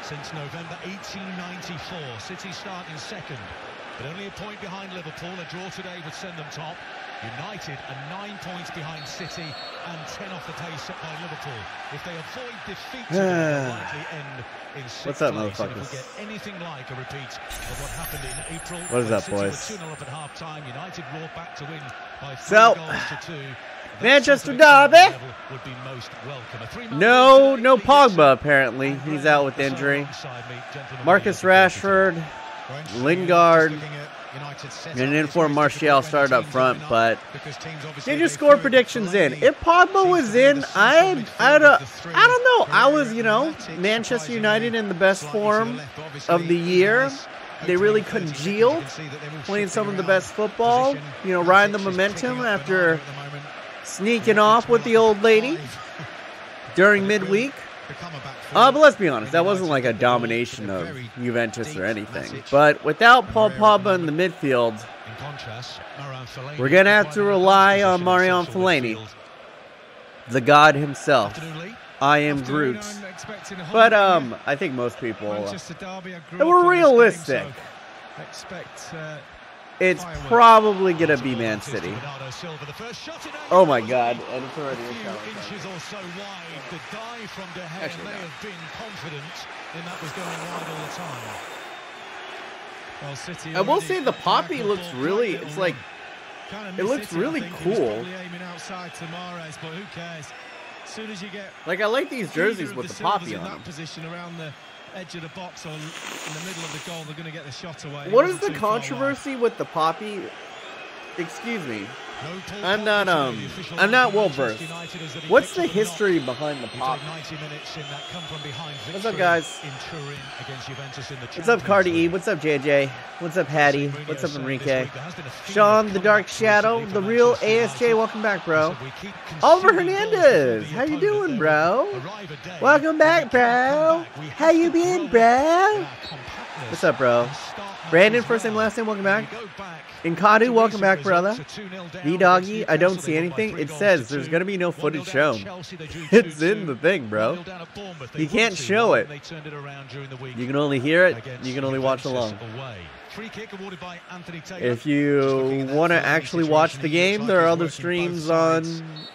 since November 1894. City start in second, but only a point behind Liverpool. A draw today would send them top. United are 9 points behind City and 10 off the pace set by Liverpool. If they avoid defeat, they'll likely end in 6th. What's up, place. motherfuckers? If we get anything like a repeat of what happened in April, what is up, City boys? were 2-0 up at half-time. United roared back to win by 3 goals to 2. Manchester Derby. No Pogba apparently. He's out with injury. Marcus Rashford, Lingard, and an informed Martial started up front, but they just score predictions in. If Pogba was in, I don't know. I was, Manchester United in the best form of the year. They really congealed, playing some of the best football, riding the momentum after sneaking off with the old lady during midweek. But let's be honest, that wasn't like a domination of Juventus or anything. But without Paul Pogba in the midfield, we're going to have to rely on Marion Fellaini, the god himself. I am Groot. But I think most people were realistic. It's probably going to be Man City. Oh my god. And it's already a shot. Actually, no. I will say the poppy looks really, it looks really cool. Like, I like these jerseys with the poppy on them. Edge of the box or in the middle of the goal, they're going to get the shot away. What is the controversy with the poppy? Excuse me. I'm not well versed. What's the history behind the poppy? What's up, guys? What's up, Cardi E? What's up, JJ? What's up, Hattie? What's up, Enrique? Sean, the Dark Shadow, the real ASJ. Welcome back, bro. Oliver Hernandez, how you doing, bro? Welcome back, bro. How you been, bro? What's up, bro? Brandon, first name, last name, welcome back. Inkadu, welcome back, brother. V-Doggy, I don't see anything. It says there's going to be no footage shown. It's in the thing, bro. You can't show it. You can only hear it. You can only watch along. If you want to actually watch the game, there are other streams on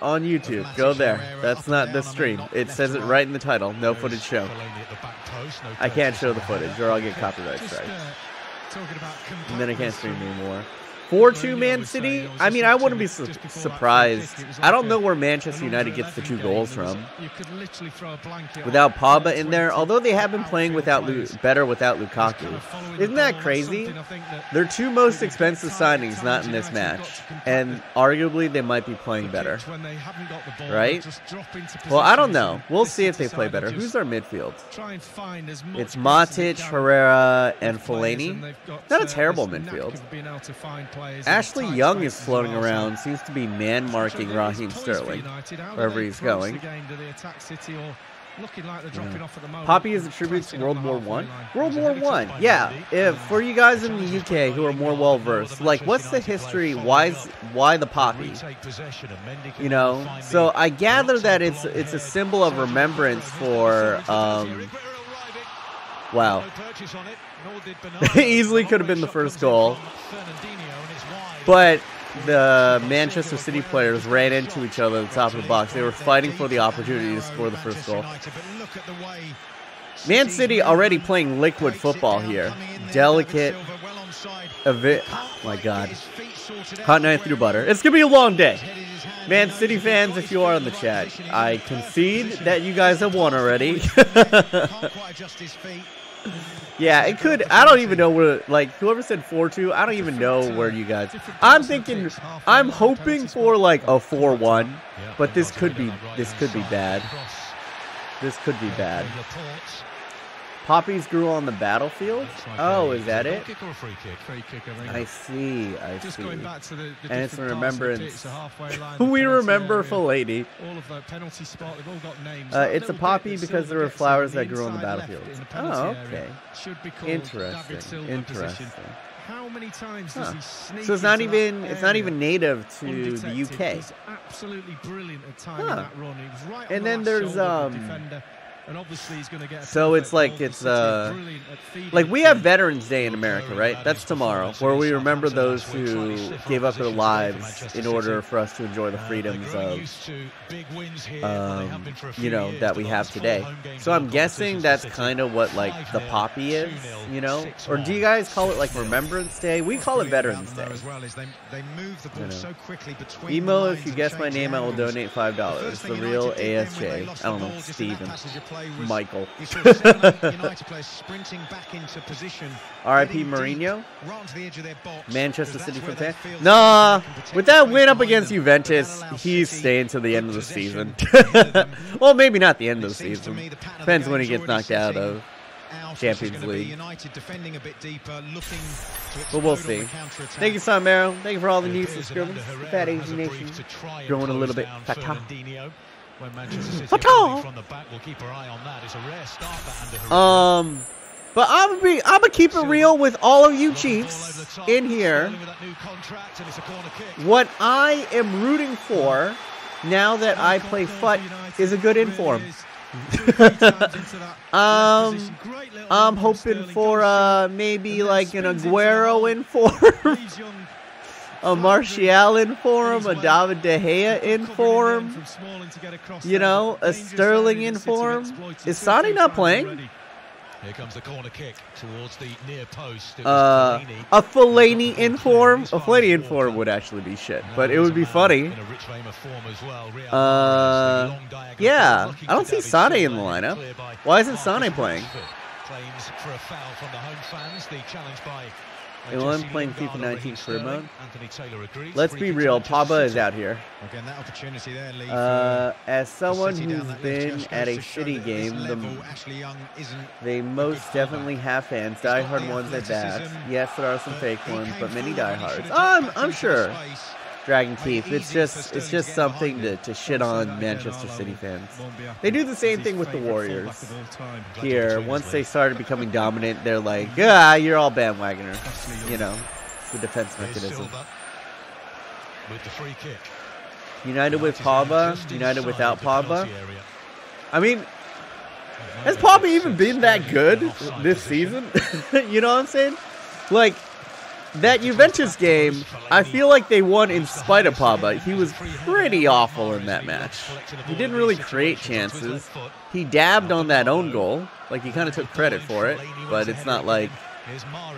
YouTube. Go there. That's not this stream. It says it right in the title. No footage shown. I can't show the footage or I'll get copyright strikes. And then I can't stream anymore. 4-2 Man City? I mean, I wouldn't be surprised. I don't know where Manchester United gets the 2 goals from. Without Pogba in there, although they have been playing better without Lukaku. Isn't that crazy? Their 2 most expensive signings not in this match. And arguably, they might be playing better. Right? Well, I don't know. We'll see if they play better. Who's our midfield? It's Matic, Herrera, and Fellaini. Not a terrible midfield. Ashley Young is floating around, seems to be man-marking Raheem Sterling, wherever he's going. Poppy is a tribute to World War I? World War I, yeah. If for you guys in the UK who are more well-versed, like, what's the history, why the poppy? So I gather that it's a symbol of remembrance for, wow. Easily could have been the first goal. But the Manchester City players ran into each other at the top of the box. They were fighting for the opportunity to score the first goal. Man City already playing liquid football here. Delicate. Oh my god. Hot night through butter. It's going to be a long day. Man City fans, if you are in the chat, I concede that you guys have won already. Yeah, it could. I don't even know where, like, whoever said 4-2, I don't even know where you guys. I'm hoping for like a 4-1, but this could be bad. This could be bad. Poppies grew on the battlefield? Oh, is that it? I see. And it's a remembrance. We remember Fellaini. It's a poppy because there were flowers that grew on the battlefield. Oh, okay. Interesting. How many times does he sneak? So it's not even native to the UK. Absolutely brilliant at timing that run. He was right on and then there's And obviously he's going to get so it's like we have Veterans Day in America, right? That's tomorrow, where we remember those who gave up their lives in order for us to enjoy the freedoms of, you know, that we have today. So I'm guessing that's kind of what like the poppy is, you know? Or do you guys call it like Remembrance Day? We call it Veterans Day. Emo, if you guess my name, I will donate $5. The real ASJ. I don't know, Steven. Michael. R.I.P. Mourinho. Manchester City from fan. Nah, with that win up against Juventus, he's staying to the end of the season. Well, maybe not the end of the season. Depends when he gets knocked out of Champions League. But we'll see. Thank you, Son Mero. Thank you for all the new subscribers. Fat Asian Nation. Growing a little bit. Fata. But I'm gonna keep it real with all of you Chiefs in here. What I am rooting for now that I play FUT is a good inform. I'm hoping for maybe like an Aguero inform. A Martial inform, a David De Gea inform, you know, a Sterling inform. Is Sane not playing? Here comes the corner kick towards the near post. A Fellaini inform? A Fellaini inform would actually be shit, but it would be funny. Yeah, I don't see Sane in the lineup. Why isn't Sane playing? Claims for a foul from the home fans. The challenge by Anyone playing FIFA 19 career mode? Let's be real, Pogba is out here. As someone who's been at a City game, they most definitely have fans. Die-hard ones at best. Yes, there are some fake ones, but many die-hards. I'm sure. Dragon Teeth. It's just something to shit on Manchester City fans. They do the same thing with the Warriors. Here, once they started becoming dominant, they're like, ah, you're all bandwagoners. You know, it's the defense mechanism. United with Pogba, United without Pogba. I mean, has Pogba even been that good this season? You know what I'm saying? Like, that Juventus game, I feel like they won in spite of Pogba. He was pretty awful in that match. He didn't really create chances. He dabbed on that own goal. Like, he kind of took credit for it, but it's not like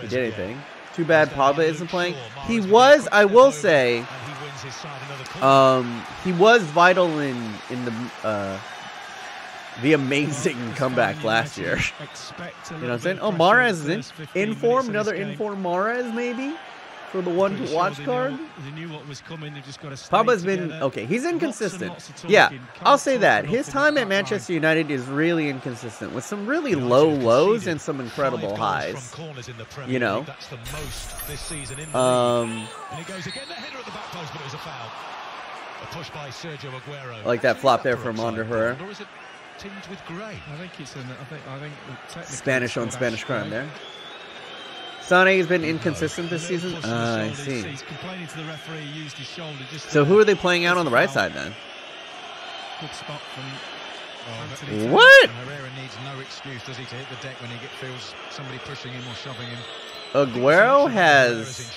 he did anything. Too bad Pogba isn't playing. He was, I will say, he was vital in the amazing comeback last year. You know what I'm saying? Oh, Mahrez is in form. Another inform Mahrez, maybe? For the one to watch card? Pogba's been, okay, he's inconsistent. Yeah, I'll say that. His time at Manchester United is really inconsistent, with some really low lows and some incredible highs. You know? I like that flop there from Wondertrade. With gray. I think it's Spanish on Spanish crime there. Sane has been inconsistent this season. I see. He's complaining to the referee. He used his shoulder just so who are they playing out on the right side then? Good spot from what? Herrera needs no excuse, does he, to hit the deck when he feels somebody pushing him or shoving him. Aguero has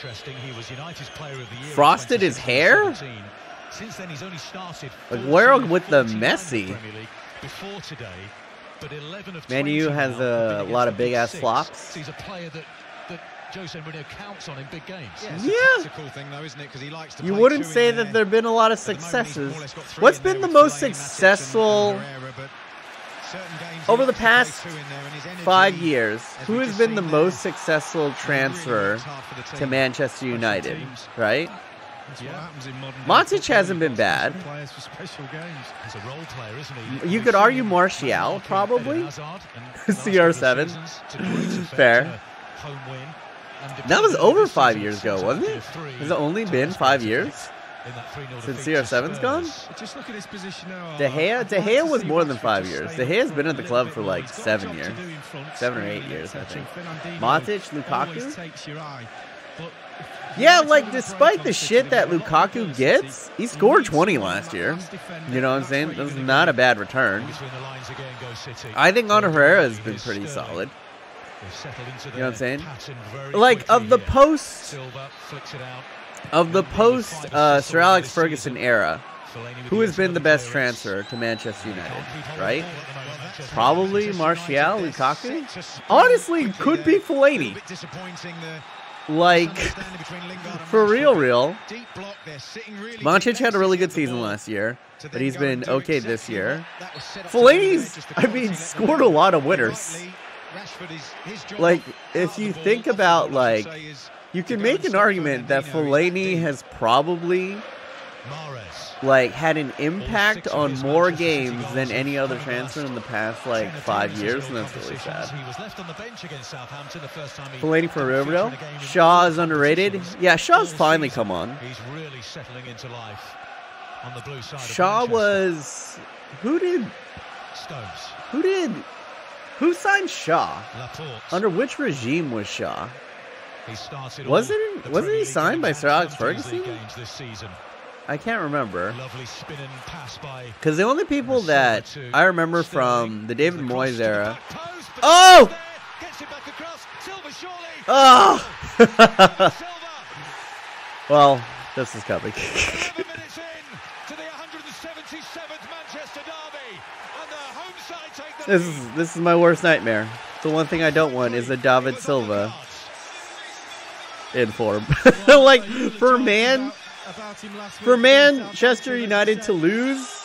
frosted his hair. Since then, he's only started Aguero with the Messi. Before today, but 11 of Man U has a lot of big ass flops. He's a player that Jose Mourinho counts on in big games. Yeah. It's a cool thing though, isn't it? Because he likes to you wouldn't say that there've been a lot of successes. What's been the most successful over the past 5 years? Who has been the most successful transfer to Manchester United? Right? Matic hasn't been bad. You could argue Martial, probably. CR7. Fair. That was over 5 years ago, wasn't it? Has it only been 5 years since CR7's gone? De Gea was more than 5 years. De Gea's been at the club for like 7 years. 7 or 8 years, I think. Matic, Lukaku? Yeah, like, despite the shit that Lukaku gets, he scored 20 last year. You know what I'm saying? That's not a bad return. I think Ana Herrera has been pretty solid. You know what I'm saying? Like, of the post Sir Alex Ferguson era, who has been the best transfer to Manchester United, right? Probably Martial, Lukaku? Honestly, could be Fellaini. Like, for real. Monchich had a really good season last year, but he's been okay this year. Fellaini's, I mean, scored a lot of winners. Like, if you think about, like, you can make an argument that Fellaini has probably, like, had an impact on more games than any other transfer in the past, like, 5 years, and that's really sad. Fellaini for Riverdale. Shaw is underrated. Yeah, Shaw's finally come on. Shaw was... Who signed Shaw? Under which regime was Shaw? Wasn't he signed by Sir Alex Ferguson? I can't remember. Because the only people that I remember from the David Moyes era... Oh! Oh! Well, this is coming. This is my worst nightmare. The one thing I don't want is a David Silva in form. Like, for Manchester United to lose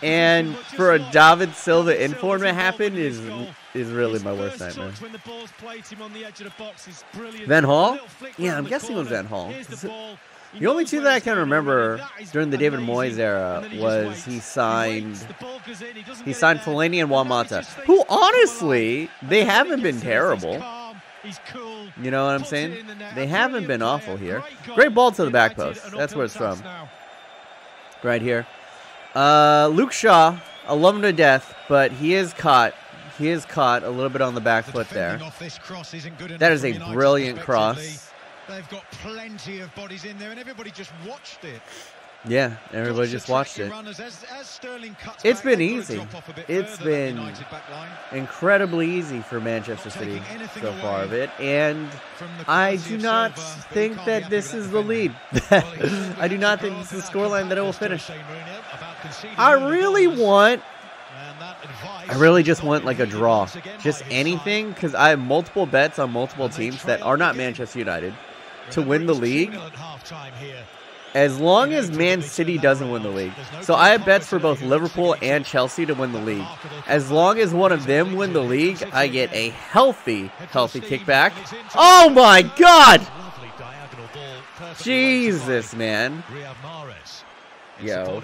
and for a David Silva in form to happen is really my worst nightmare. Van Hall? Yeah, I'm guessing it was Van Hall. The only two that I can remember during the David Moyes era was he signed Fellaini and Juan Mata, who honestly, they haven't been terrible. You know what I'm saying? They haven't been awful here. Great ball to the back post. That's where it's from. Right here. Luke Shaw, I love him to death, but he is caught. He is caught a little bit on the back foot there. That is a brilliant cross. They've got plenty of bodies in there, and everybody just watched it. Yeah, everybody just watched it. It's been easy. It's been incredibly easy for Manchester City so far of it, and I do not think that this is the lead. I do not think this is the scoreline that it will finish. I really just want like a draw, just anything, because I have multiple bets on multiple teams that are not Manchester United to win the league, as long as Man City doesn't win the league. So I have bets for both Liverpool and Chelsea to win the league. As long as one of them win the league, I get a healthy kickback. Oh my God! Jesus, man. Yo,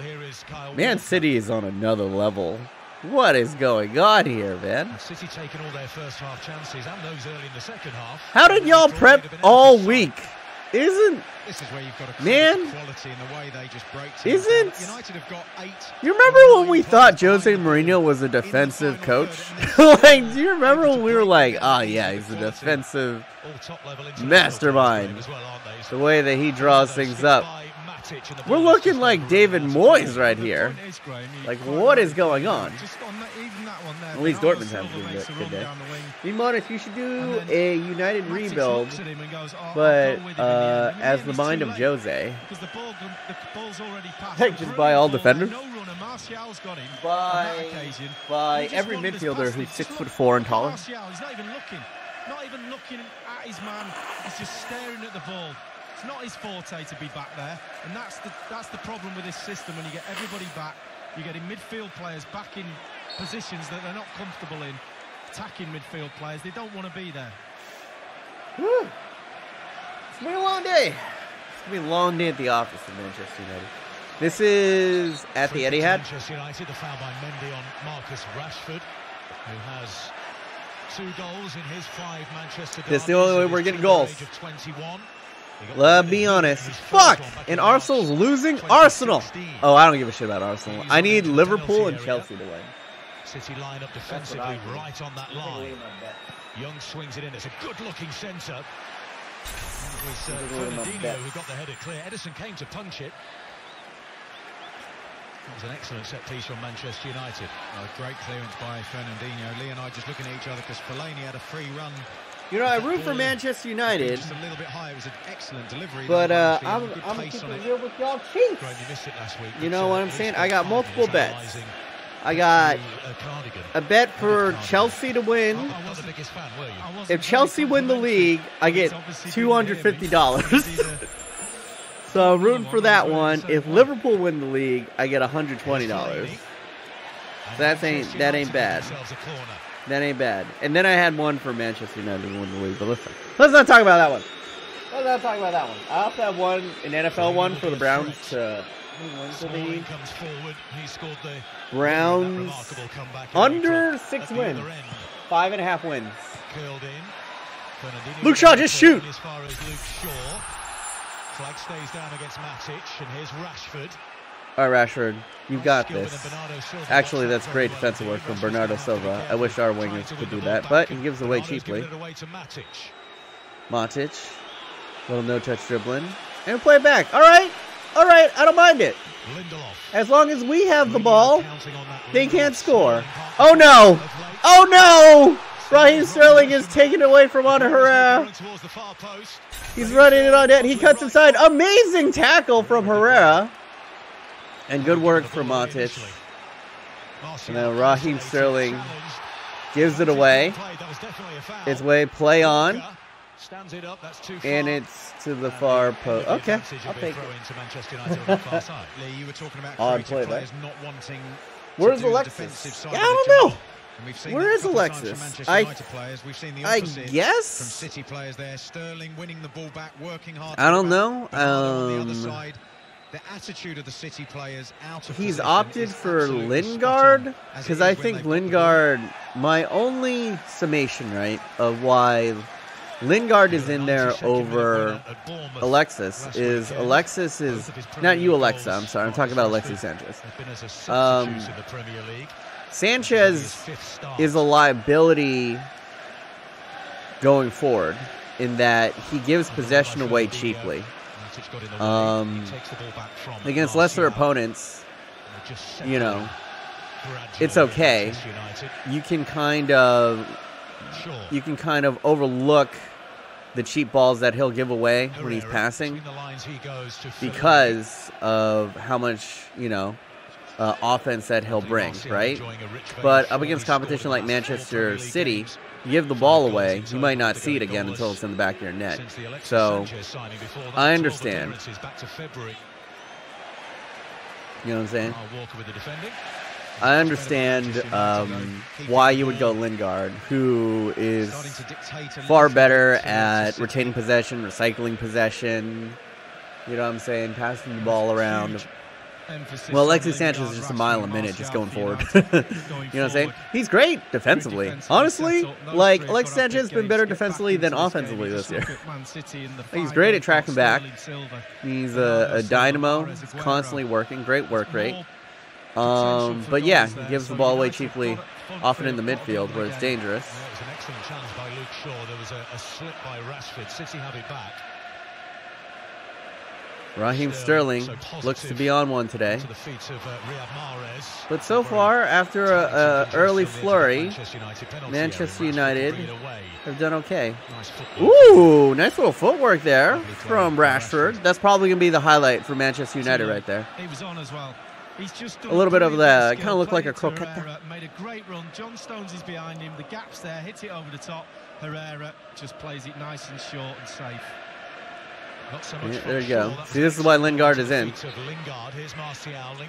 Man City is on another level. What is going on here, man? City taking all their first half chances and those early in the second half. How did y'all prep all week? This is where you've got man, quality in the way they just break United have got 8. You remember when we thought Jose Mourinho was a defensive coach? Like, do you remember when we were like, oh yeah, he's a defensive mastermind? The way that he draws things up. We're looking like David Moyes right here. Like, what is going on? At least Dortmund's having a good day. Imanus, you should do a United rebuild, but as the mind of Jose. Heck, just buy all defenders. By every midfielder who's 6'4" and taller. Not even looking at his man. He's just staring at the ball. It's not his forte to be back there, and that's the problem with this system. When you get everybody back, you're getting midfield players back in positions that they're not comfortable in, attacking midfield players. They don't want to be there. Woo. It's been a long day. It's going to be a long day at the office in Manchester United. This is at the Etihad. Manchester United, the foul by Mendy on Marcus Rashford, who has 2 goals in his 5 Manchester derbies. This is the only way we're getting goals. Let's be honest. Fuck! And Arsenal's losing? Arsenal! Oh, I don't give a shit about Arsenal. I need Liverpool and Chelsea to win. City line up defensively right on that line. Young swings it in. It's a good-looking centre. It was Fernandinho who got the header clear. Edison came to punch it. That was an excellent set piece from Manchester United. Great clearance by Fernandinho. Lee and I just looking at each other because Fellaini had a free run. You know, I root for Manchester United. Just a little bit high. It was an excellent delivery. But I'm gonna keep it real with y'all Chiefs. You know what I'm saying? I got multiple bets. I got a bet for Chelsea to win. If Chelsea win the league, I get $250. So I'm rooting for that one. If Liverpool win the league, I get $120. So that ain't bad. That ain't bad. And then I had one for Manchester United to win the league. But let's not talk about that one. Let's not talk about that one. I also have an NFL one for the Browns to win the league. Browns under 6 wins. 5.5 wins. Luke Shaw, just shoot. Flag stays down against Matic, and here's Rashford. All right, Rashford, you got this. Actually, that's great defensive work from Bernardo Silva. I wish our wingers could do that, but he gives it away cheaply. Matic, little no-touch dribbling, and play it back. All right, I don't mind it. As long as we have the ball, they can't score. Oh no! Oh no! Raheem Sterling is taken away from Ana Herrera. He's running it on net. He cuts inside. Amazing tackle from Herrera. And good work from Matic. And then Raheem Sterling gives it away. It's way play on. And it's to the far post. Okay, I'll take it. Odd play there. Where's Alexis? Yeah, I don't know. Where is Alexis? I guess. From City players there, Sterling winning the ball back, working hard. I don't know. The attitude of the City players out of he's opted for Lingard because I think Lingard. My only summation, right, of why Lingard is in there over Alexis is not you, Alexa. I'm sorry, I'm talking about Alexis Sanchez. Sanchez is a liability going forward in that he gives possession away cheaply. Against lesser opponents, you know, it's okay. You can kind of overlook the cheap balls that he'll give away when he's passing because of how much, you know, offense that he'll bring, right? But up against competition like Manchester City, you give the ball away, you might not see it again until it's in the back of your net. So, I understand. You know what I'm saying? I understand why you would go Lingard, who is far better at retaining possession, recycling possession, you know what I'm saying, passing the ball around. Well, Alexis Sanchez is just a mile a minute just going forward. You know what I'm saying? He's great defensively. Honestly, like, Alexis Sanchez has been better defensively than offensively this year. He's great at tracking back. He's a dynamo. He's constantly working. Great work rate. But yeah, he gives the ball away cheaply, often in the midfield where it's dangerous. That was an excellent challenge by Luke Shaw. There was a slip by Rashford. City have it back. Raheem Sterling looks to be on one today. But so far, after an early flurry, Manchester United have done okay. Ooh, nice little footwork there from Rashford. That's probably going to be the highlight for Manchester United right there. A little bit of the, kind of looked like a croqueta. Made a great run. John Stones is behind him. The gap's there. Hits it over the top. Herrera just plays it nice and short and safe. Yeah, there you go. See, this is why Lingard is in.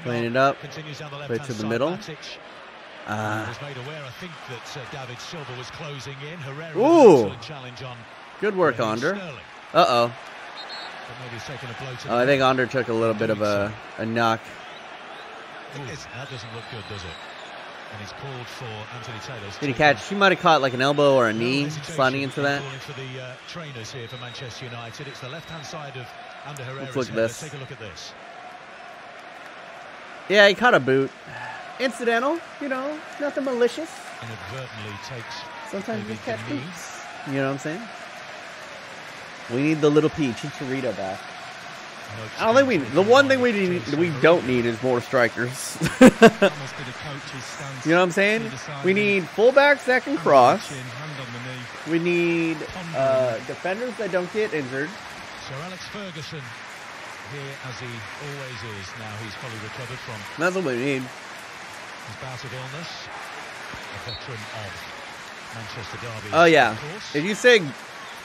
Playing it up. Play to the middle. Ooh. Good work, Onder. Uh-oh. I think Onder took a little bit of a knock. That doesn't look good, does it? And he's called for Anthony Taylor. Did he catch? He might have caught like an elbow or a knee sliding into that. For the trainers here for Manchester United, it's the left-hand side of Ander Herrera's Let's look at this. Take a look at this. Yeah, he caught a boot. Incidental, you know, nothing malicious. Inadvertently takes. Sometimes you catch boots. You know what I'm saying? We need the little P, Chicharito back. I don't think we. The one thing we don't need is more strikers. You know what I'm saying? We need fullbacks that can cross. We need defenders that don't get injured. Sir Alex Ferguson here, as he always is. Now he's fully recovered from. That's what we need. His bout of illness. A veteran of Manchester Derby. Oh yeah. If you say,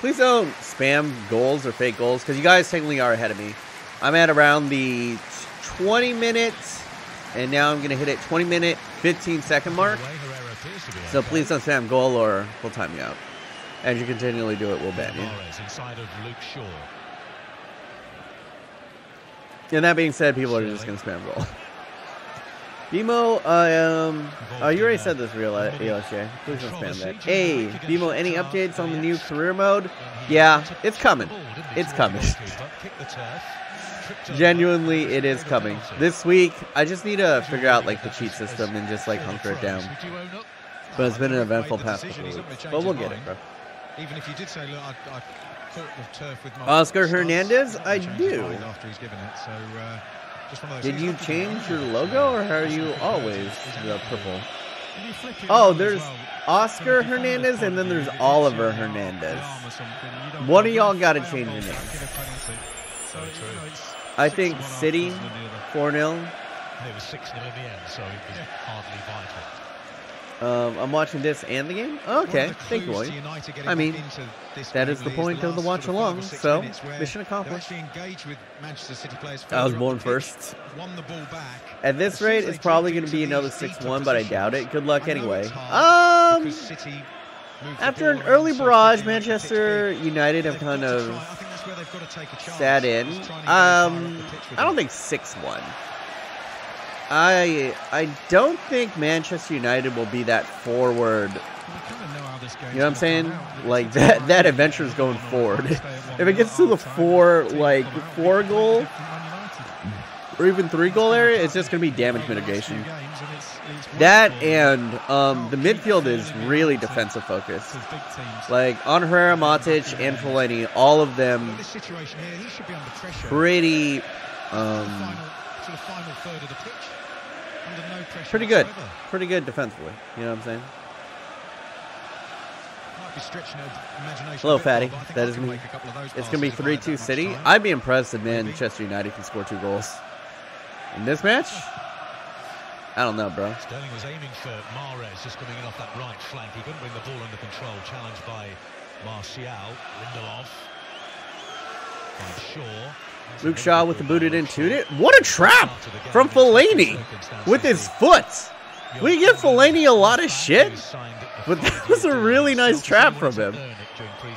please don't spam goals or fake goals, because you guys technically are ahead of me. I'm at around the 20 minutes, and now I'm going to hit it 20-minute, 15-second mark. So please don't spam goal or we'll time you out. As you continually do it, we'll ban you. And that being said, people are just going to spam goal. Bimo, oh, you already said this, real ELSJ. Please don't spam that. Hey, Bimo, any updates on the new career mode? Yeah, it's coming. It's coming. Genuinely, it is coming. This week, I just need to figure out like the cheat system and just like hunker it down. But it's been an eventful past couple weeks. But we'll get it, bro. Even if you did say, look, I caught the turf with my Oscar Hernandez, I do. After he's given it, so just one of those did you change your logo, or are you always the purple? it Oh, there's Oscar Hernandez, and then there's Oliver Hernandez. One of y'all got to change your name. I think City 4-0. It was 6-0 in the end, so it was hardly vital. I'm watching this and the game. Oh, okay, thank you, boy. I mean, that is the point of the watch along. So, mission accomplished. I was born first. At this rate, it's probably going to be another 6-1, but I doubt it. Good luck anyway. After an early barrage, Manchester United have kind of sat in. I don't think 6-1. I don't think Manchester United will be that forward. You know what I'm saying? Like that adventure is going forward. If it gets to the 4 goal or even 3 goal area, it's just gonna be damage mitigation. That and the midfield is really defensive focused. Like on Herrera, Matic, and Fellaini, all of them pretty pretty good. Pretty good defensively. You know what I'm saying? Hello, Fatty. That is me. It's going to be 3-2 City. I'd be impressed if Manchester United can score 2 goals. In this match? I don't know, bro. Sterling was aiming for Mahrez, just coming in off that right flank. He couldn't bring the ball under control. Challenged by Martial. Lindelof. Shaw. Luke Shaw with the booted in tooted. What a trap from Fellaini with his foot. We give Fellaini a lot of shit, but that was a really nice trap from him.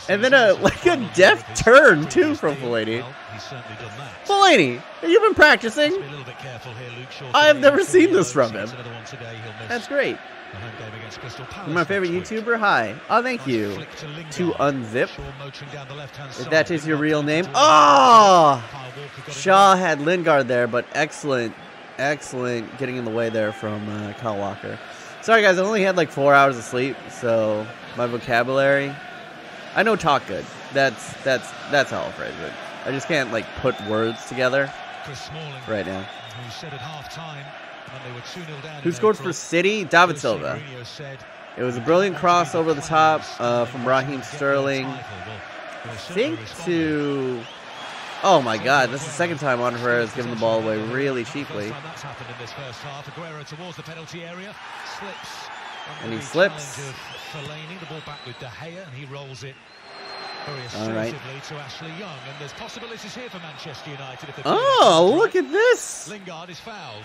And then a deft turn too from Fellaini. Fellaini, have you been practicing? I have never seen this from him. That's great. You're my favorite YouTuber? Hi. Oh, thank you. To Unzip. If that is your real name. Oh! Shaw had Lingard there, but excellent getting in the way there from Kyle Walker. Sorry, guys. I only had like 4 hours of sleep, so my vocabulary. I know talk good. That's how I'll phrase it. I just can't like put words together right now. Who scored for City? David Silva. It was a brilliant cross over the top from Raheem Sterling. I think to... Oh my god, this is the second time Juan Herrera has given the ball away really cheaply. And he slips. All right. Oh, look at this. Lingard is fouled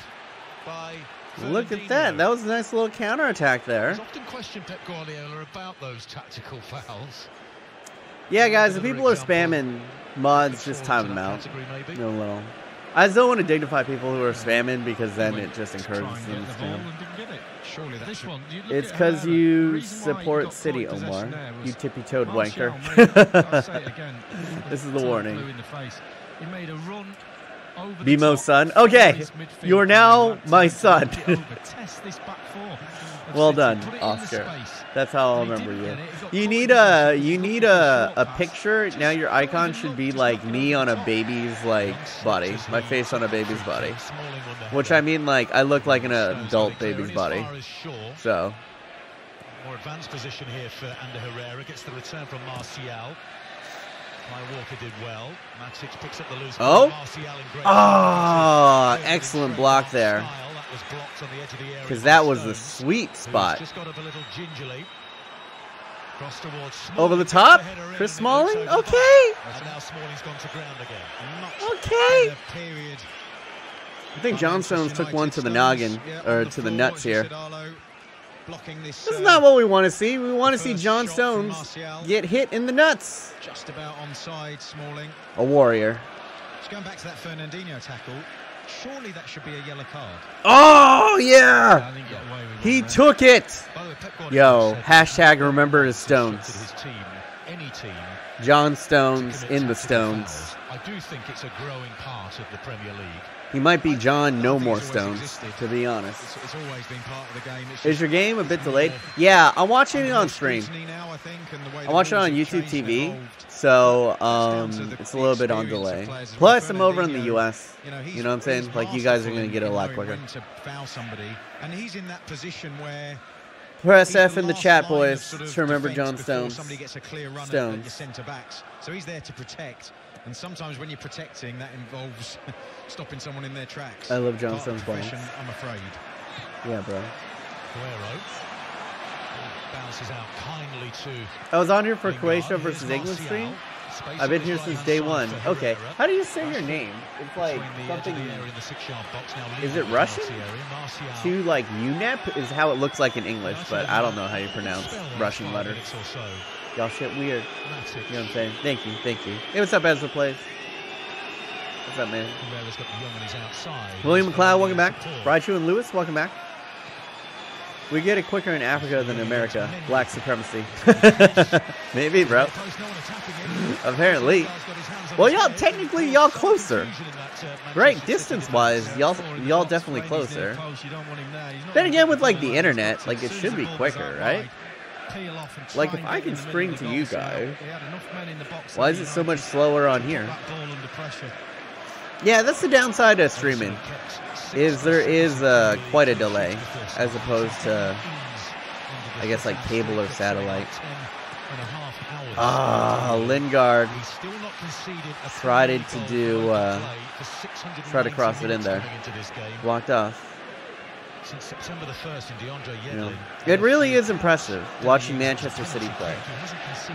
by... Look at that. That was a nice little counterattack there. There's often questioned Pep Guardiola about those tactical fouls. Yeah, guys, if people are spamming mods, just time them out. No little. I just don't want to dignify people who are spamming because then it just encourages them to spam. It's because you support City, Omar. You tippy-toed wanker. This is the warning. He made a run Be Mo's son. Okay, you are now my son. Well done, Oscar. That's how I'll remember you. You need a picture. Now your icon should be like me on a baby's like body, my face on a baby's body. Which I mean, like I look like an adult baby's body. So. More advanced position here for Ander Herrera. Gets the return from Martial. Kyle Walker did well. Matic picks up the loose ball. Oh, excellent block there. Because that was the sweet spot. Just got up a little gingerly. Cross towards Smalling. Over the top. Chris Smalling. Okay. And now Smalling's gone to ground again. Okay. I think John Stones took one to the noggin, or to the nuts here. This is not what we want to see. We want to see John Stones get hit in the nuts. Just about onside, Smalling. A warrior. Just going back to that Fernandinho tackle. Surely that should be a yellow card. Oh, yeah. He took it. Yo, hashtag remember his Stones. John Stones in the Stones. I do think it's a growing part of the Premier League. He might be John No More Stones, to be honest. It's always been part of the game. Is your game a bit delayed? Yeah, I'm watching it on stream. I watch it on YouTube TV, so it's a little bit on delay. Plus, I'm over in the US. You know what I'm saying? Like, you guys are going to get it a lot quicker. And he's in that position where press F in the chat, boys, to remember John Stones. Somebody gets a clear run at your centre backs. So he's there to protect. And sometimes when you're protecting, that involves stopping someone in their tracks. I love John Stones' balls. I'm afraid. Yeah, bro. Guerrero bounces out kindly to. I was on here for Croatia versus England stream. I've been here since day one. Okay. How do you say your name? It's like something. Is it Russian? To like UNEP is how it looks like in English, but I don't know how you pronounce Russian letters. Y'all shit weird. You know what I'm saying? Thank you, thank you. Hey, what's up, Ezra Plays? What's up, man? William McLeod, welcome back. Raichu and Lewis, welcome back. We get it quicker in Africa than America. Black supremacy. Maybe, bro. Apparently. Well, y'all, technically, y'all closer. Right, distance-wise, y'all definitely closer. Then again, with, like, the internet, like, it should be quicker, right? Like, if I can spring to you guys, why is it so much slower on here? Yeah, that's the downside of streaming. There is quite a delay, as opposed to, I guess, like cable or satellite. Lingard tried to cross it in there. Blocked off. Since September the 1st in DeAndre Yedlin. It really is impressive watching Manchester City play.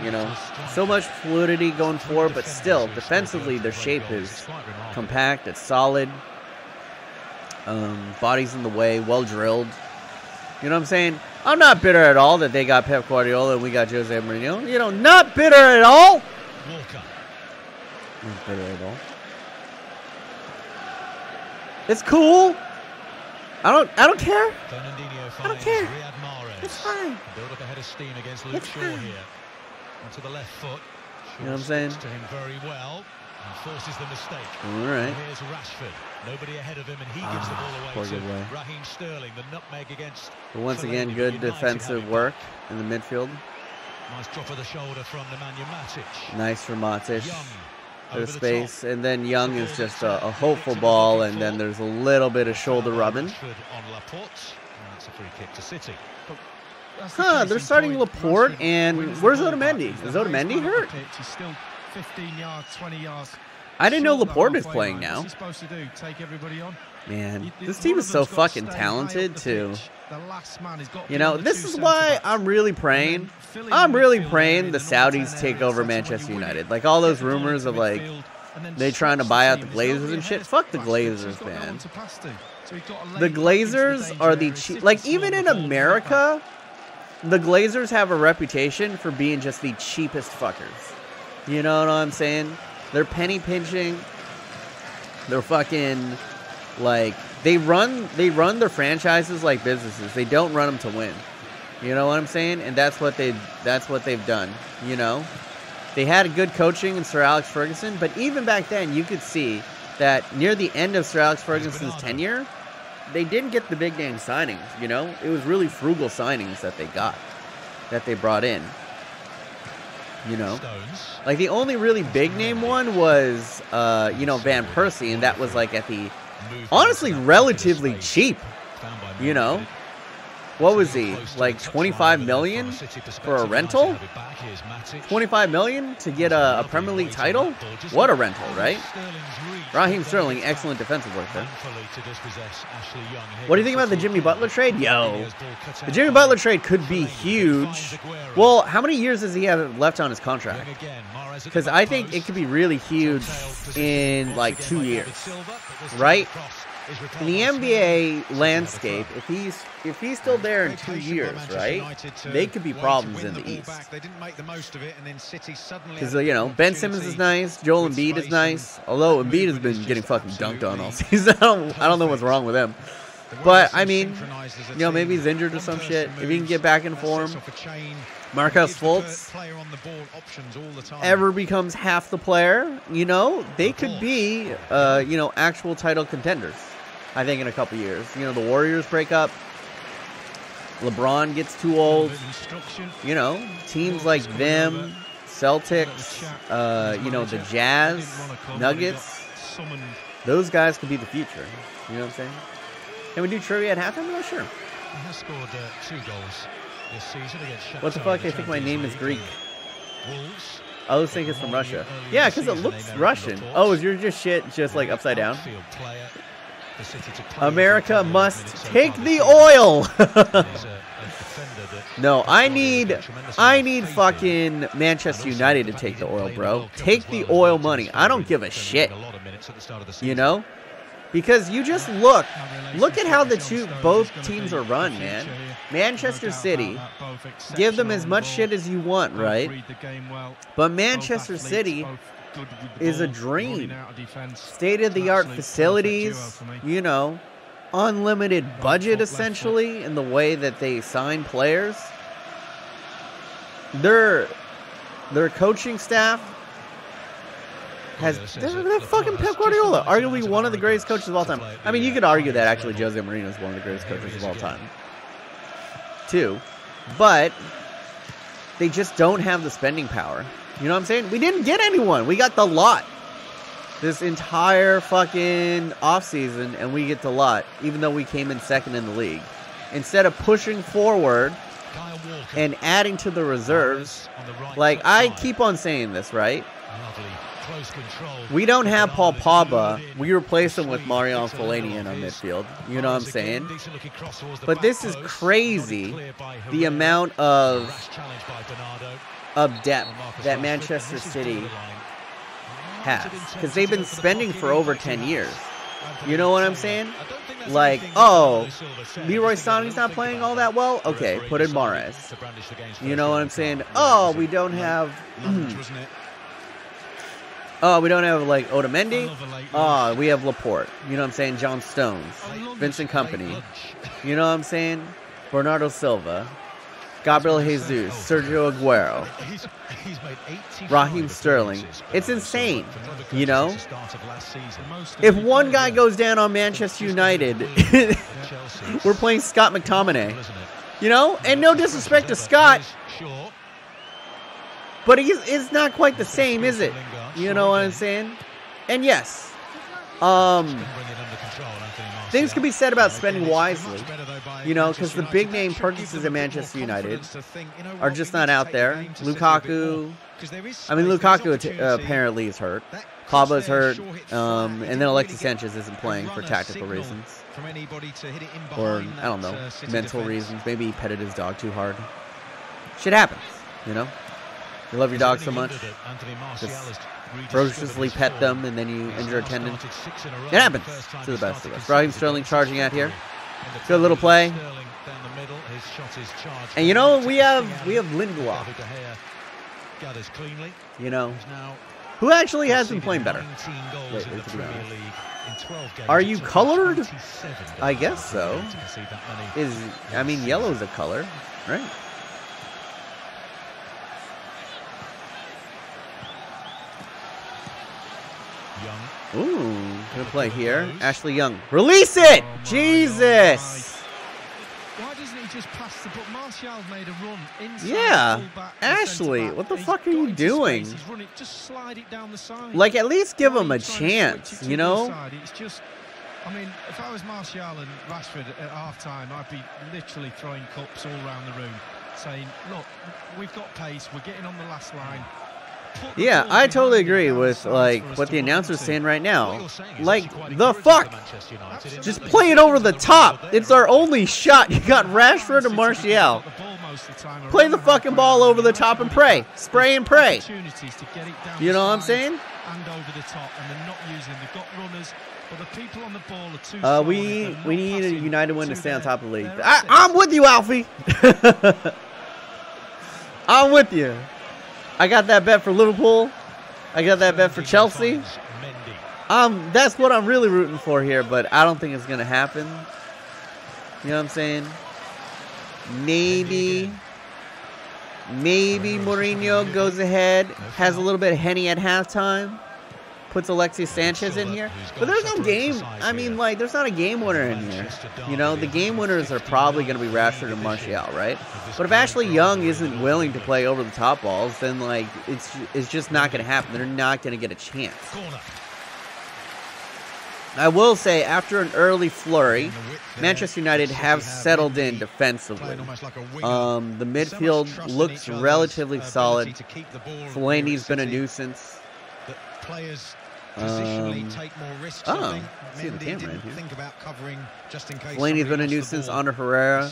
You know, so much fluidity going forward, but still, defensively, their shape is compact, it's solid. Body's in the way, well drilled. You know what I'm saying? I'm not bitter at all that they got Pep Guardiola and we got Jose Mourinho. You know, not bitter at all. Walker. Not bitter at all. It's cool. I don't care. I don't care. It's fine. Build up a head of steam against Luke Shaw here. Onto the left foot. You know what I'm saying? To him very well and forces the mistake. All right. Here's Rashford. Nobody ahead of him, and he gives the ball away to Raheem Sterling. The nutmeg against. But once again, good defensive work in the midfield. Nice drop of the shoulder from Nemanja Matic. Nice for Matic. The space, and then Young is just a hopeful ball, and then there's a little bit of shoulder rubbing. Huh, they're starting Laporte, and where's Otamendi? Is Otamendi hurt? He's still 15 yards, 20 yards. I didn't know Laporte is playing now. Man, this team is so fucking talented, too. You know, this is why I'm really praying. I'm really praying the Saudis take over Manchester United. Like, all those rumors of, like, they trying to buy out the Glazers and shit. Fuck the Glazers, man. The Glazers are the cheap. Like, even in America, the Glazers have a reputation for being just the cheapest fuckers. You know what I'm saying? They're penny pinching. They're fucking, like, they run their franchises like businesses. They don't run them to win. You know what I'm saying? And that's what they've done. You know, they had a good coaching in Sir Alex Ferguson, but even back then, you could see that near the end of Sir Alex Ferguson's tenure, they didn't get the big name signings, you know? It was really frugal signings that they brought in. You know? Like, the only really big name one was, you know, Van Persie, and that was, like, at the, honestly, relatively cheap, you know? What was he? Like 25 million for a rental? 25 million to get a Premier League title? What a rental, right? Raheem Sterling, excellent defensive work there. What do you think about the Jimmy Butler trade? Yo, the Jimmy Butler trade could be huge. Well, how many years does he have left on his contract? Because I think it could be really huge in like 2 years, right? In the NBA landscape, if he's still there in 2 years, right, they could be problems in the East. Because, you know, Ben Simmons is nice, Joel Embiid is nice, although Embiid has been getting fucking dunked on all season. I don't know what's wrong with him. But, I mean, you know, maybe he's injured or some shit. If he can get back in form, Marcus Fultz ever becomes half the player, you know, they could be, you know, actual title contenders. I think in a couple years. You know, the Warriors break up. LeBron gets too old. You know, teams like them, Celtics, you know, the Jazz, Nuggets. Those guys could be the future. You know what I'm saying? Can we do trivia at halftime? I'm not sure. He has scored 2 goals this season against What the fuck? I think my name is Greek. I always think it's from Russia. Yeah, because it looks Russian. Oh, is yours just shit just like upside down? America must take the oil. No, I need fucking Manchester United to take the oil, bro. Take the oil money. I don't give a shit. You know? Because you just look at how both teams are run, man. Manchester City, give them as much shit as you want, right? But Manchester City is a dream. State-of-the-art facilities, you know, unlimited budget essentially in the way that they sign players. Their coaching staff they're fucking Pep Guardiola, arguably one of the greatest coaches of all time. I mean, you could argue that actually Jose Mourinho is one of the greatest coaches of all time, too. But they just don't have the spending power. You know what I'm saying? We didn't get anyone. We got the lot this entire fucking offseason, and we get the lot, even though we came in second in the league. Instead of pushing forward and adding to the reserves, like I keep on saying this, right? We don't have Paul Pogba. We replace him with Marion Fellaini in our midfield. You know what I'm saying? But this is crazy, the amount of depth that Manchester City has. Because they've been spending for over 10 years. You know what I'm saying? Like, oh, Leroy Sané's not playing all that well? Okay, put in Mahrez. You know what I'm saying? Oh, we don't have... Oh, we don't have, like, Otamendi. Oh, we have Laporte. You know what I'm saying? John Stones. Vincent Kompany. You know what I'm saying? Bernardo Silva. Gabriel Jesus. Sergio Aguero. Raheem Sterling. It's insane, you know? If one guy goes down on Manchester United, we're playing Scott McTominay. You know? And no disrespect to Scott, but it's not quite the same, is it? You know what I'm saying? And yes, things can be said about spending wisely, you know, because the big name purchases at Manchester United are just not out there. Lukaku, apparently is hurt. Pogba's hurt, and then Alexis Sanchez isn't playing for tactical reasons. Or, I don't know, mental reasons. Maybe he petted his dog too hard. Shit happens, you know? You love your dog so much, just ferociously pet them, and then you injure a tendon. It happens to the best of us. Raheem Sterling charging out here. Good little play. And you know, we have Lindelof. You know, who actually has been playing better lately, to be honest. Are you colored? I guess so. I mean, yellow's a color, right? Young. Ooh, good play here. Ashley Young. Release it! Jesus! Why doesn't he just pass the ball? Martial's made a run inside. Yeah. Ashley, what the fuck are you doing? He's running, just slide it down the side. Like, at least give him a chance, you know? It's just, I mean, if I was Martial and Rashford at half-time, I'd be literally throwing cups all around the room, saying, look, we've got pace, we're getting on the last line. Yeah, I totally agree with, like, what the announcer's saying right now. Like, the fuck? Just play it over the top. It's our only shot. You got Rashford and Martial. Play the fucking ball over the top and pray. Spray and pray. You know what I'm saying? And over the top, and they're not using. They've got runners, but the people on the ball are too we need a United win to stay on top of the league. I'm with you, Alfie. I'm with you. I got that bet for Liverpool. I got that bet for Chelsea. That's what I'm really rooting for here, but I don't think it's going to happen. You know what I'm saying? Maybe Mourinho goes ahead, has a little bit of Henny at halftime, puts Alexis Sanchez in here. But there's no game. I mean, like, there's not a game winner in here. You know, the game winners are probably going to be Rashford and Martial, right? But if Ashley Young isn't willing to play over the top balls, then, like, it's just not going to happen. They're not going to get a chance. I will say, after an early flurry, Manchester United have settled in defensively. The midfield looks relatively solid. Fellaini's been a nuisance. See the camera in here. Fellaini's been a nuisance. Under Herrera,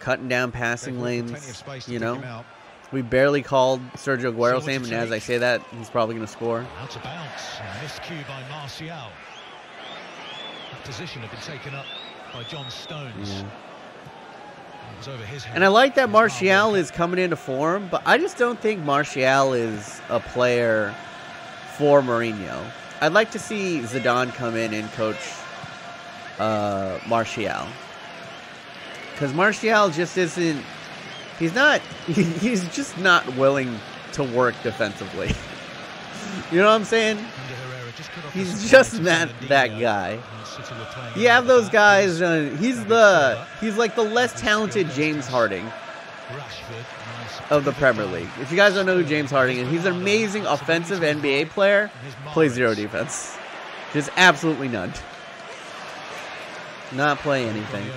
cutting down passing lanes. You know, we barely called Sergio Aguero's name, and as I say that, he's probably going to score. Out of bounds, miscue by Martial. That position had been taken up by John Stones. Yeah. It was over his head. And I like that Martial is coming into form, but I just don't think Martial is a player for Mourinho. I'd like to see Zidane come in and coach Martial, because Martial just isn't. He's just not willing to work defensively. You know what I'm saying? He's just not that guy. You have those guys. He's like the less talented James Harding of the Premier League. If you guys don't know who James Harding is, he's an amazing offensive NBA player. Plays zero defense. Just absolutely none. Not play anything.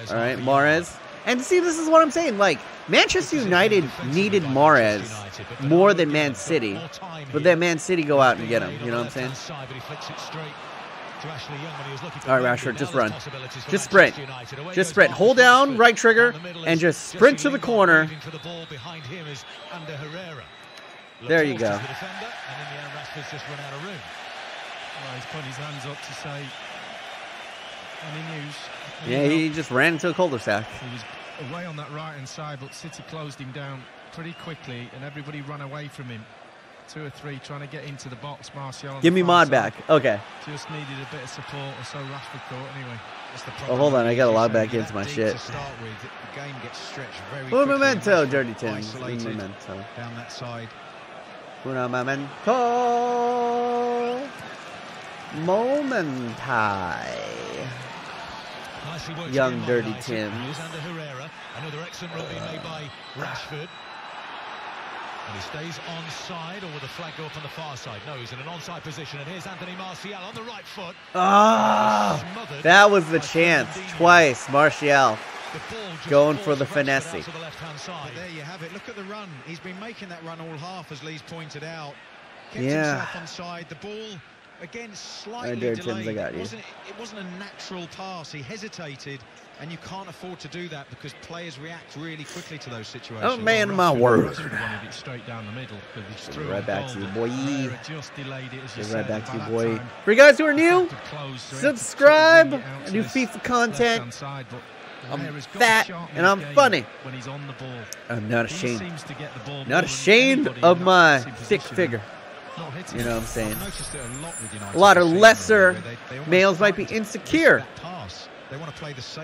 All right, Mahrez. And see, this is what I'm saying. Like, Manchester United needed Mahrez more than Man City. But then Man City go out and get him. You know what I'm saying? All right, Rashford, just run. Just sprint. Just sprint. Hold down, right trigger, and just sprint to the corner. There you go. He's putting his hands up to say, any news? Yeah, he just ran into a cul-de-sac. He was away on that right-hand side, but City closed him down pretty quickly, and everybody ran away from him. 2 or 3 trying to get into the box. Martial. Give me Mod back. Okay. Just needed a bit of support, or so Rashford thought. Anyway. Oh, hold on. I got to log back into my shit. Un momento, Dirty Tim. Un momento. Down that side. Un momento. Momentai. Young Dirty Tim. Another excellent run being made by Rashford. And he stays onside, or will the flag go up on the far side? No, he's in an onside position, and here's Anthony Martial on the right foot. Ah, that was the chance. Twice, Martial going for the finesse. But there you have it. Look at the run. He's been making that run all half, as Lee's pointed out. Kept himself onside. The ball, again, slightly delayed. It wasn't a natural pass. He hesitated, and you can't afford to do that because players react really quickly to those situations. Oh, man, my word. It straight down the middle. Right back to you, boy. Just delayed it, as you right said, back to you, boy. For you guys who are new, subscribe. I do FIFA content. I'm fat and I'm funny. I'm not ashamed. Not ashamed of my thick figure. You know what I'm saying? A lot of lesser males might be insecure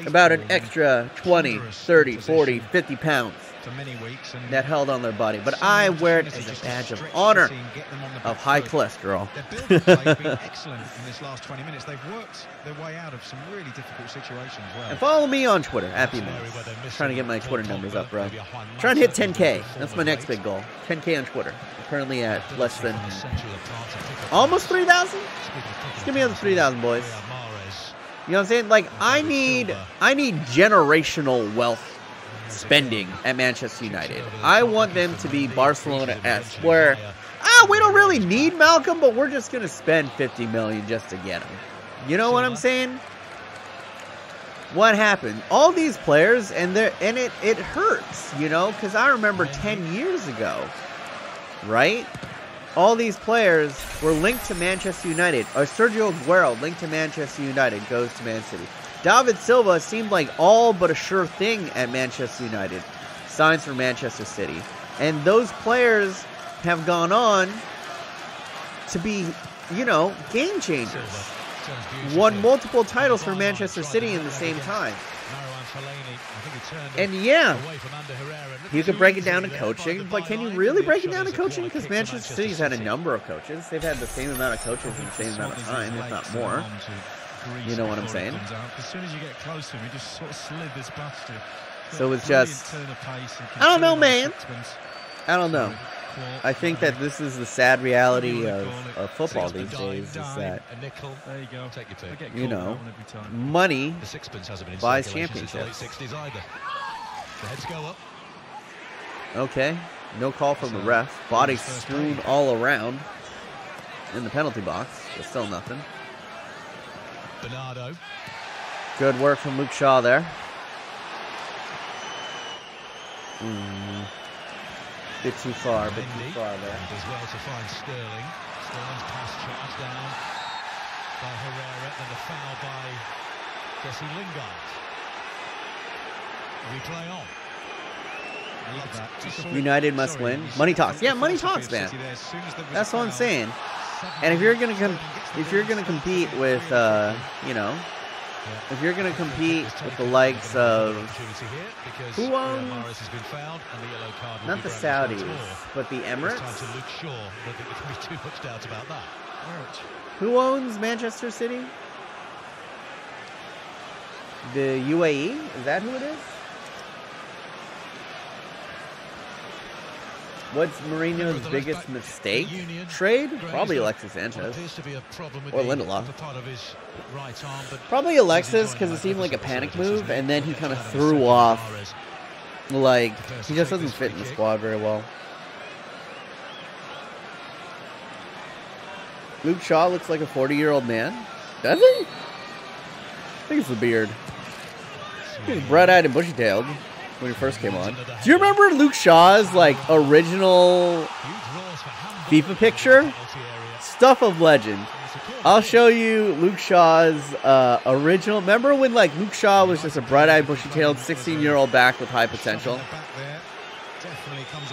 about an extra 20, 30, 40, 50 pounds. for many weeks. And that held on their body. But I wear it as a badge of honor of high cholesterol. Their build play has been excellent in this last 20 minutes. They've worked their way out of some really difficult situations. Well, and follow me on Twitter, @BMans. Trying to get my Twitter numbers up, bro. Trying to hit 10K. That's my next big goal. 10K on Twitter. I'm currently at less than almost 3,000. Just give me another 3,000, boys. You know what I'm saying? Like, I need generational wealth spending at Manchester United. I want them to be Barcelona-esque, where we don't really need Malcolm, but we're just gonna spend 50 million just to get him. You know what I'm saying? What happened? All these players, and it hurts, you know, because I remember 10 years ago, right? All these players were linked to Manchester United. Or Sergio Aguero linked to Manchester United, goes to Man City. David Silva seemed like all but a sure thing at Manchester United. Signs for Manchester City. And those players have gone on to be, you know, game changers. Won multiple titles for Manchester City in the same time. And yeah, you could break it down to coaching, but can you really break it down to coaching? Because Manchester City's had a number of coaches. They've had the same amount of coaches in the same amount of time, if not more. You know what I'm saying? As soon as you get close to him, he just sort of slid this past you. So it's just, I don't know, man. I don't know. I think that this is the sad reality of football these days, is that, you know, money buys championships. Okay, no call from the ref. Body strewn all around in the penalty box, but still nothing. Good work from Luke Shaw there. Bit too far there. As well to find Sterling. Sterling's pass charged down by Herrera, then the foul by Jesse Lingard. Replay on. United must win. Money talks. Yeah, money talks, man. That's what I'm saying. And if you're gonna compete with, you know, if you're gonna compete with the likes of who owns, not the Saudis, but the Emirates. Who owns Manchester City? The UAE? Is that who it is? What's Mourinho's biggest mistake? Trade? Probably Alexis Sanchez. Or Lindelof. Probably Alexis, because it seemed like a panic move, and then he kind of threw off. Like, he just doesn't fit in the squad very well. Luke Shaw looks like a 40-year-old man. Does he? I think it's the beard. He's bright-eyed and bushy-tailed when he first came on. Do you remember Luke Shaw's, like, original FIFA picture? Stuff of legend. I'll show you Luke Shaw's original. Remember when, like, Luke Shaw was just a bright-eyed, bushy-tailed 16-year-old back with high potential?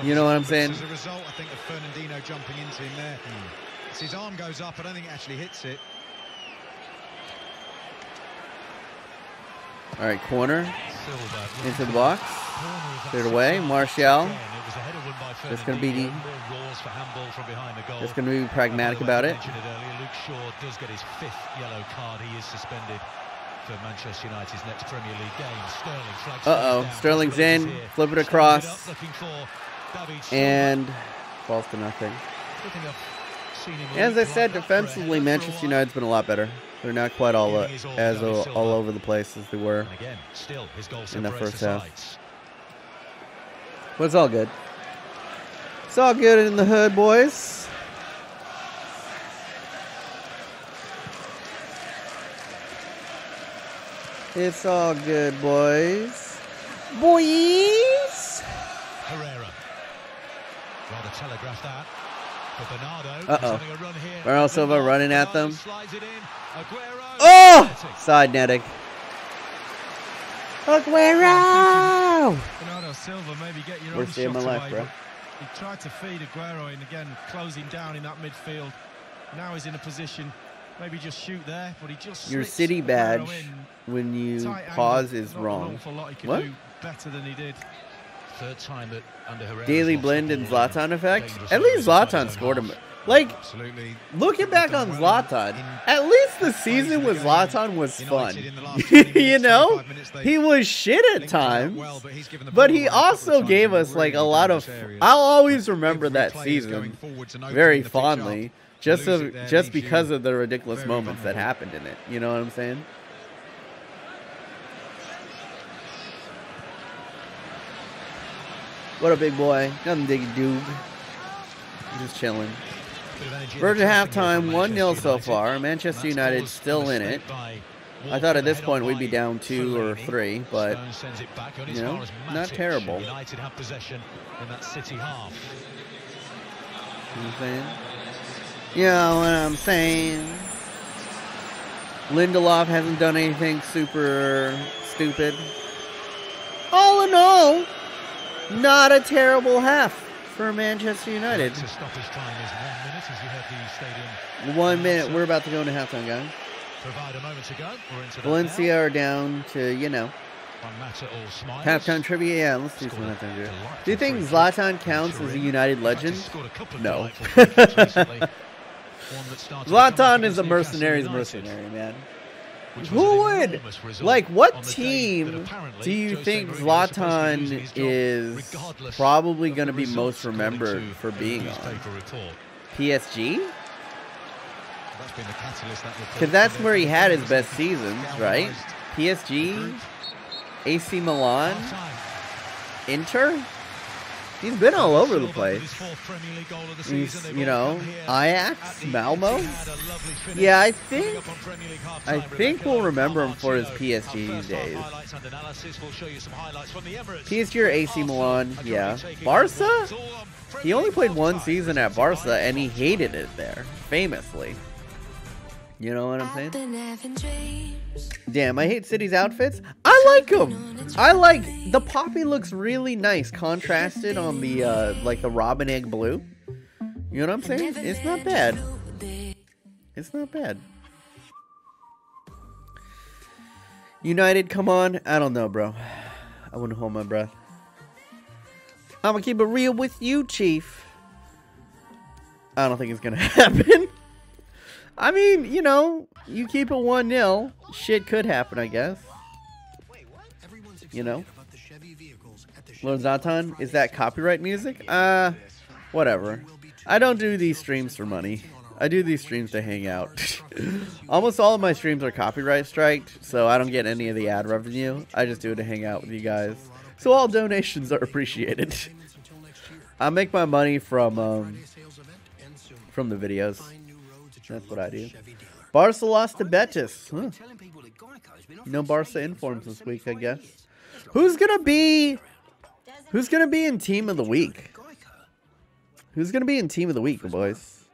You know what I'm saying? As a result, I think, of Fernandinho jumping into him there. His arm goes up. I don't think it actually hits it. All right, corner into the box. Cleared away. Martial. Just going to be pragmatic about it. Luke Shaw does get his 5th yellow card. He is suspended for Manchester United's next Premier League game. Sterling flags. Sterling's in. Flip it across. And falls to nothing. As I said, defensively, Manchester United's been a lot better. They're not quite all over the place as they were in that first half. But it's all good. It's all good in the hood, boys. It's all good, boys. Boys! Herrera. Rather telegraphed that. Bernardo Silva running at them. Oh! Side netting. Aguero! Bernardo Silva, maybe get your Worst day of my life, bro. He tried to feed Aguero in again, closing down in that midfield. Now he's in a position, maybe just shoot there, but he just your City badge when you pause is wrong. What? Do better than he did Third time that under Herrera's Daily blend and Zlatan effect. At least Zlatan scored him. Like, looking back on Zlatan, at least the season with Zlatan was fun. You know? He was shit at times, but he also gave us, like, a lot of... I'll always remember that season very fondly, just because of the ridiculous moments that happened in it. You know what I'm saying? What a big boy. Nothing diggy dude. Just chilling. Verge of halftime, 1-0 so far. Manchester United still in it. I thought at this point we'd be down 2 or 3, but, you know, not terrible. United have possession in that City half. You know what I'm saying? Yeah, what I'm saying. Lindelof hasn't done anything super stupid. All in all, not a terrible half for Manchester United. 1 minute. We're about to go into halftime, guys. Valencia are down to, you know, halftime trivia. Yeah, let's do some halftime trivia. Do you think Zlatan counts as a United legend? No. Zlatan is a mercenary's mercenary, man. Who would, like, what team do you think Zlatan is probably going to be most remembered for being on? PSG? Because that's where he had his best seasons, right? PSG? AC Milan? Inter? He's been all over the place. He's, you know, Ajax, Malmo. Yeah, I think we'll remember him for his PSG days. PSG or AC Milan, yeah. Barca? He only played 1 season at Barca, and he hated it there, famously. You know what I'm saying? Damn, I hate City's outfits. I like them. I like the poppy looks really nice, contrasted on the like the robin egg blue. You know what I'm saying? It's not bad. It's not bad. United, come on. I don't know, bro. I wouldn't hold my breath. I'm gonna keep it real with you, Chief. I don't think it's gonna happen. I mean, you know, you keep it 1-0, shit could happen, I guess. You know? Lord Zlatan, is that copyright music? Whatever. I don't do these streams for money. I do these streams to hang out. Almost all of my streams are copyright striked, so I don't get any of the ad revenue. I just do it to hang out with you guys. So all donations are appreciated. I make my money from the videos. That's what I do. Barca lost to Betis. Huh. No Barca informs this week, I guess. Who's gonna be in Team of the Week? Who's gonna be in Team of the Week, boys?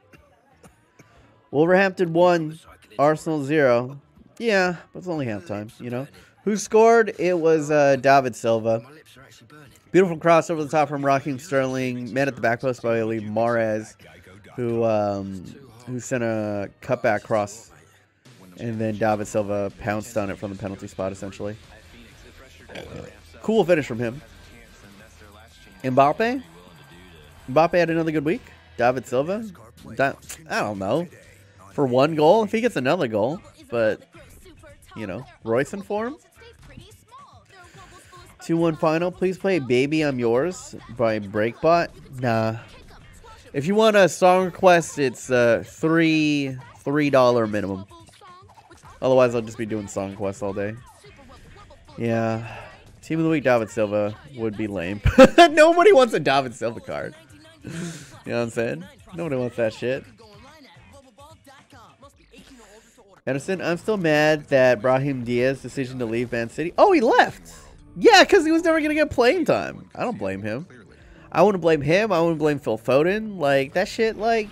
Wolverhampton 1, Arsenal 0. Yeah, but it's only halftime, you know. Who scored? It was David Silva. Beautiful cross over the top from Raheem Sterling. Met at the back post by Lee Mahrez, who sent a cutback cross, and then David Silva pounced on it from the penalty spot, essentially. Cool finish from him. Mbappe? Mbappe had another good week. David Silva? I don't know. For 1 goal? If he gets another goal. But, you know, Royce in form? 2-1 final. Please play Baby I'm Yours by Breakbot. Nah. If you want a song request, it's $3 minimum. Otherwise, I'll just be doing song requests all day. Yeah. Team of the Week, David Silva would be lame. Nobody wants a David Silva card. You know what I'm saying? Nobody wants that shit. Edison, I'm still mad that Brahim Diaz's decision to leave Man City. Oh, he left! Yeah, because he was never going to get playing time. I don't blame him. I wouldn't blame him. I wouldn't blame Phil Foden. Like, that shit, like...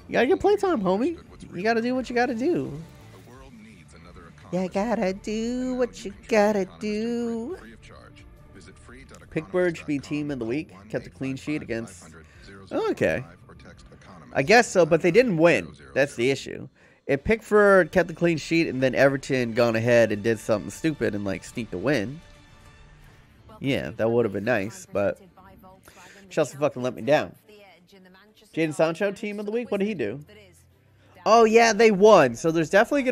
You gotta get playtime, homie. You gotta do what you gotta do. You gotta do what you gotta do. Pickford should be Team of the Week. Kept a clean sheet against... Oh, okay. I guess so, but they didn't win. That's the issue. If Pickford kept the clean sheet and then Everton gone ahead and did something stupid and, like, sneaked a win... Yeah, that would have been nice, but Chelsea fucking let me down. Jadon Sancho, team of the week. What did he do? Oh yeah, they won. So there's definitely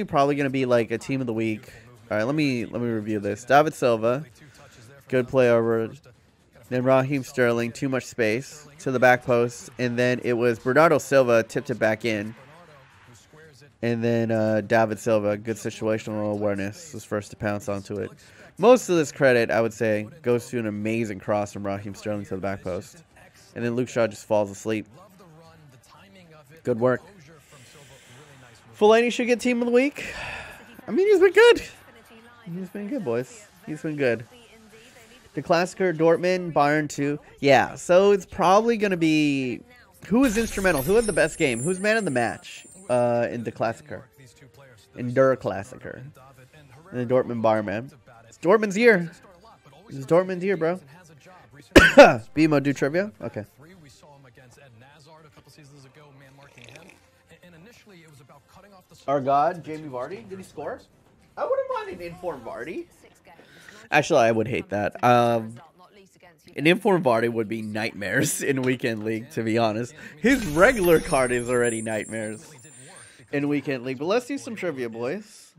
probably gonna be like a team of the week. All right, let me review this. David Silva, good play over. Then Raheem Sterling, too much space to the back post, and then it was Bernardo Silva tipped it back in. And then David Silva, good situational awareness, was first to pounce onto it. Most of this credit, I would say, goes to an amazing cross from Raheem Sterling to the back post. And then Luke Shaw just falls asleep. Good work. Fellaini should get team of the week. I mean, he's been good. He's been good, boys. He's been good. The Klassiker, Dortmund, Bayern 2. Yeah, so it's probably going to be... Who was instrumental? Who had the best game? Who's man of the match in the Klassiker? In Der Klassiker. In the Dortmund Bayern, man. It's Dortmund's year. It's Dortmund's year, bro. BMO, do trivia? Okay. Our God, Jamie Vardy, did he score? I wouldn't mind an informed Vardy. Actually, I would hate that. An informed Vardy would be nightmares in Weekend League, to be honest. His regular card is already nightmares in Weekend League. But let's do some trivia, boys.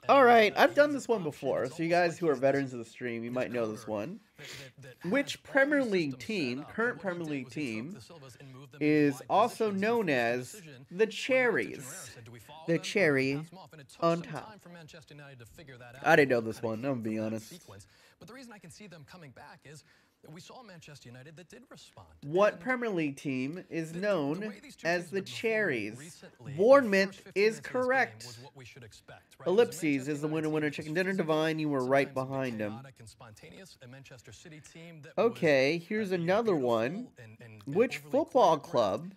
All right, I've done this one before, so you guys who are veterans of the stream, you might know this one. Which Premier League team, current Premier League team, is also known as the Cherries? The cherry on top. I didn't know this one, I'm going to be honest. But the reason I can see them coming back is we saw Manchester United that did respond. What Premier League team is known as the Cherries? Bournemouth is correct. Ellipses is the winner chicken dinner. Divine, you were right behind him. Okay, here's another one. Which football club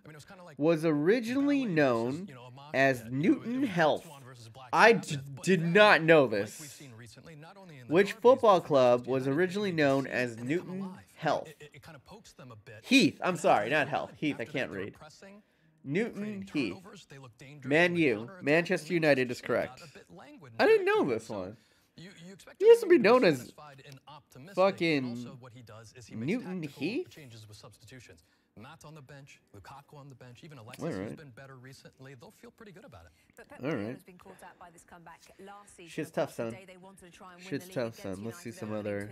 was originally known as Newton Health? I did not know this. Which football club was originally known as Newton Health? Heath. I'm sorry, not Health. Heath, I can't read. Newton Heath. Man U. Manchester United is correct. I didn't know this one. He used to be known as fucking Newton Heath? Matt on the bench, Lukaku on the bench, even Alexis has been better recently. They'll feel pretty good about it. All right. Shit's tough, son. Shit's tough, son. Let's see some other.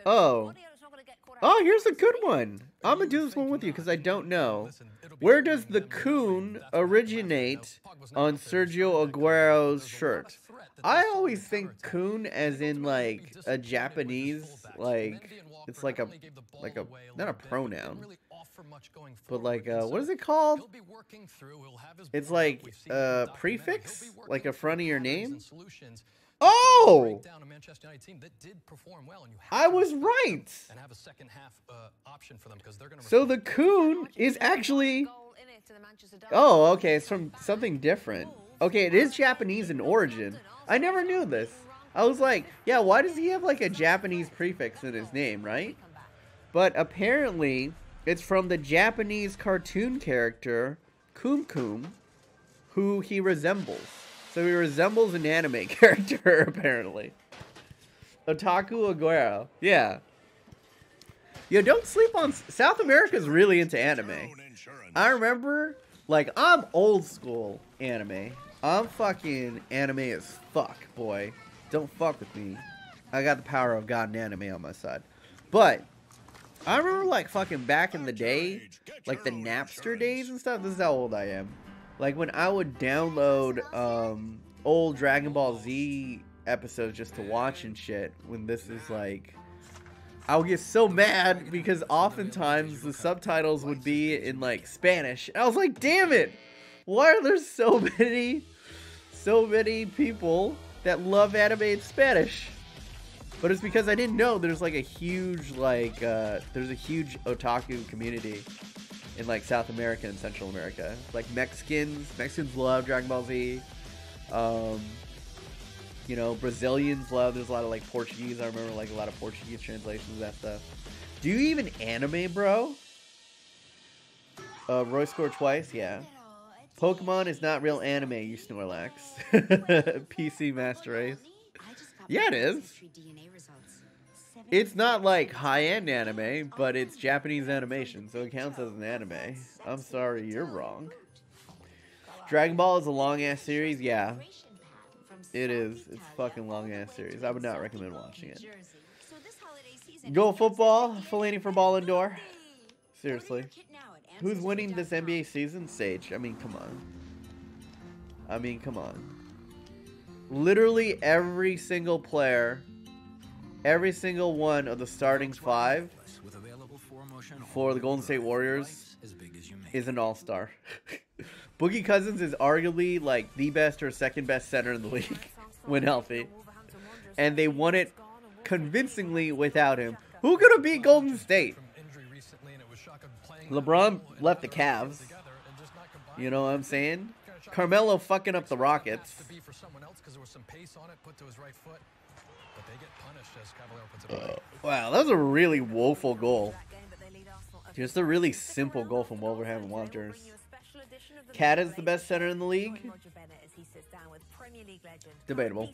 Oh. Oh, here's a good one. I'm going to do this one with you because I don't know. Where does the coon originate on Sergio Aguero's shirt? I always think coon as in like a Japanese, like it's like a not a pronoun, but like what is it called? It's like a prefix, like a front of your name. Oh, I was right. So the coon is actually. Oh, okay, it's from something different. Okay, it is Japanese in origin. I never knew this. I was like, yeah, why does he have like a Japanese prefix in his name, right? But apparently, it's from the Japanese cartoon character, Kum Kum, who he resembles. So he resembles an anime character, apparently. Otaku Aguero. Yeah. Yo, don't sleep on... South America's really into anime. I remember, like, I'm old school anime. I'm fucking anime as fuck, boy. Don't fuck with me. I got the power of God and anime on my side. But I remember like fucking back in the day, like the Napster days and stuff. This is how old I am. Like when I would download old Dragon Ball Z episodes just to watch and shit. When this is like, I would get so mad because oftentimes the subtitles would be in like Spanish. And I was like, damn it! Why are there so many people that love anime in Spanish? But it's because I didn't know there's like a huge like there's a huge otaku community in like South America and Central America. Like Mexicans love Dragon Ball Z. You know, Brazilians love. There's a lot of like Portuguese. I remember like a lot of Portuguese translations of that stuff. Do you even anime, bro? Roy scored twice, yeah. Pokemon is not real anime, you Snorlax. PC Master Race. Yeah, it is. It's not like high-end anime, but it's Japanese animation, so it counts as an anime. I'm sorry, you're wrong. Dragon Ball is a long-ass series? Yeah. It is. It's a fucking long-ass series. I would not recommend watching it. Go football, Fellaini for Ball and Door. Seriously. Who's winning this NBA season? Sage. I mean, come on. Literally every single player, every single one of the starting 5 for the Golden State Warriors is an all-star. Boogie Cousins is arguably like the best or second best center in the league when healthy. And they won it convincingly without him. Who could have beat Golden State? LeBron left the Cavs. You know what I'm saying? Carmelo fucking up the Rockets. Wow, that was a really woeful goal. Just a really simple goal from Wolverhampton Wanderers. Cat is the best center in the league? Debatable.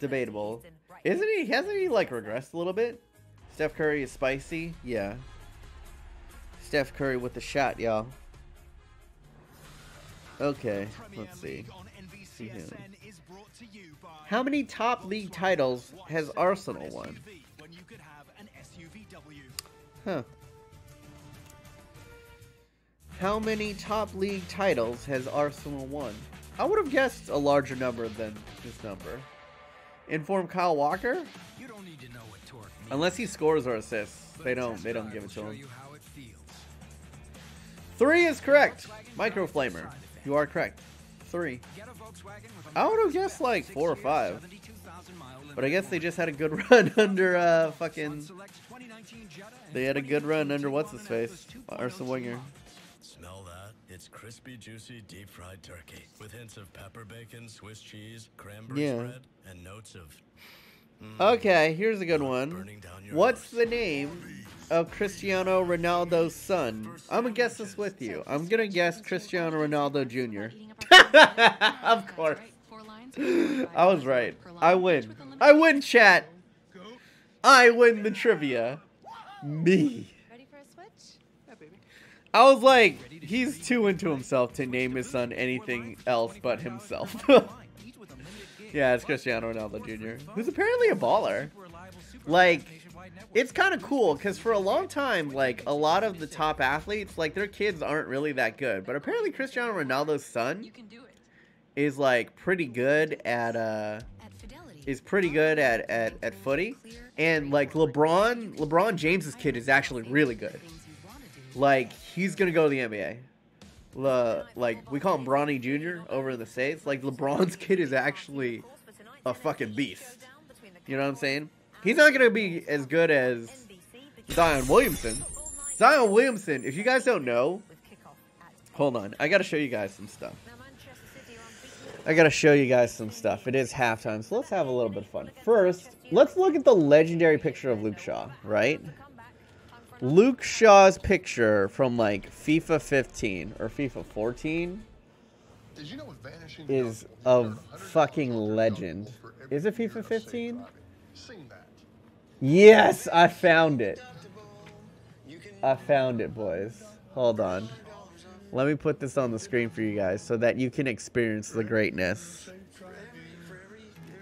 Debatable. Isn't he? Hasn't he like regressed a little bit? Steph Curry is spicy? Yeah. Steph Curry with the shot, y'all. Okay, let's see. How many top league titles has Arsenal won? Huh. How many top league titles has Arsenal won? I would have guessed a larger number than this number. Inform Kyle Walker? Unless he scores or assists. They don't give it to him. 3 is correct. Micro Flamer. You are correct. 3. I would have guessed like 4 or 5. But I guess they just had a good run under fucking... They had a good run under what's-his-face? Arsene Wenger. Smell that? It's crispy, juicy, deep-fried turkey with hints of pepper bacon, Swiss cheese, cranberry bread, and notes of... Okay, here's a good one. What's the name of Cristiano Ronaldo's son? I'm gonna guess this with you. I'm gonna guess Cristiano Ronaldo Jr. Of course. I was right. I win. I win, chat. I win the trivia. Me. I was like, he's too into himself to name his son anything else but himself. Yeah, it's Cristiano Ronaldo Jr., who's apparently a baller. Like, it's kind of cool, because for a long time, like, a lot of the top athletes, like, their kids aren't really that good. But apparently Cristiano Ronaldo's son is, like, pretty good at, footy. And, like, LeBron James's kid is actually really good. Like, he's going to go to the NBA. Like, we call him Bronny Jr. over in the States. Like, LeBron's kid is actually a fucking beast. You know what I'm saying? He's not going to be as good as Zion Williamson. Zion Williamson, if you guys don't know... Hold on. I got to show you guys some stuff. It is halftime, so let's have a little bit of fun. First, let's look at the legendary picture of Luke Shaw, right? Luke Shaw's picture from like FIFA 15 or FIFA 14 is a fucking legend. Is it FIFA 15? Yes, I found it. I found it, boys. Hold on. Let me put this on the screen for you guys so that you can experience the greatness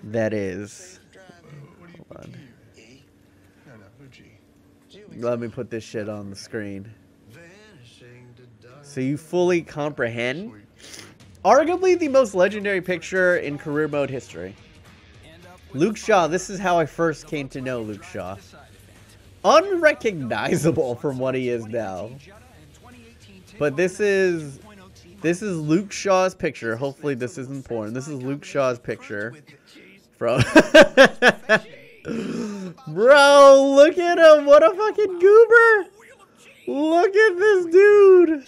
that is. Hold on. Let me put this shit on the screen so you fully comprehend arguably the most legendary picture in career mode history. Luke Shaw, this is how I first came to know Luke Shaw. Unrecognizable from what he is now. But this is Luke Shaw's picture. Hopefully this isn't porn. This is Luke Shaw's picture from Bro, look at him. What a fucking goober. Look at this dude.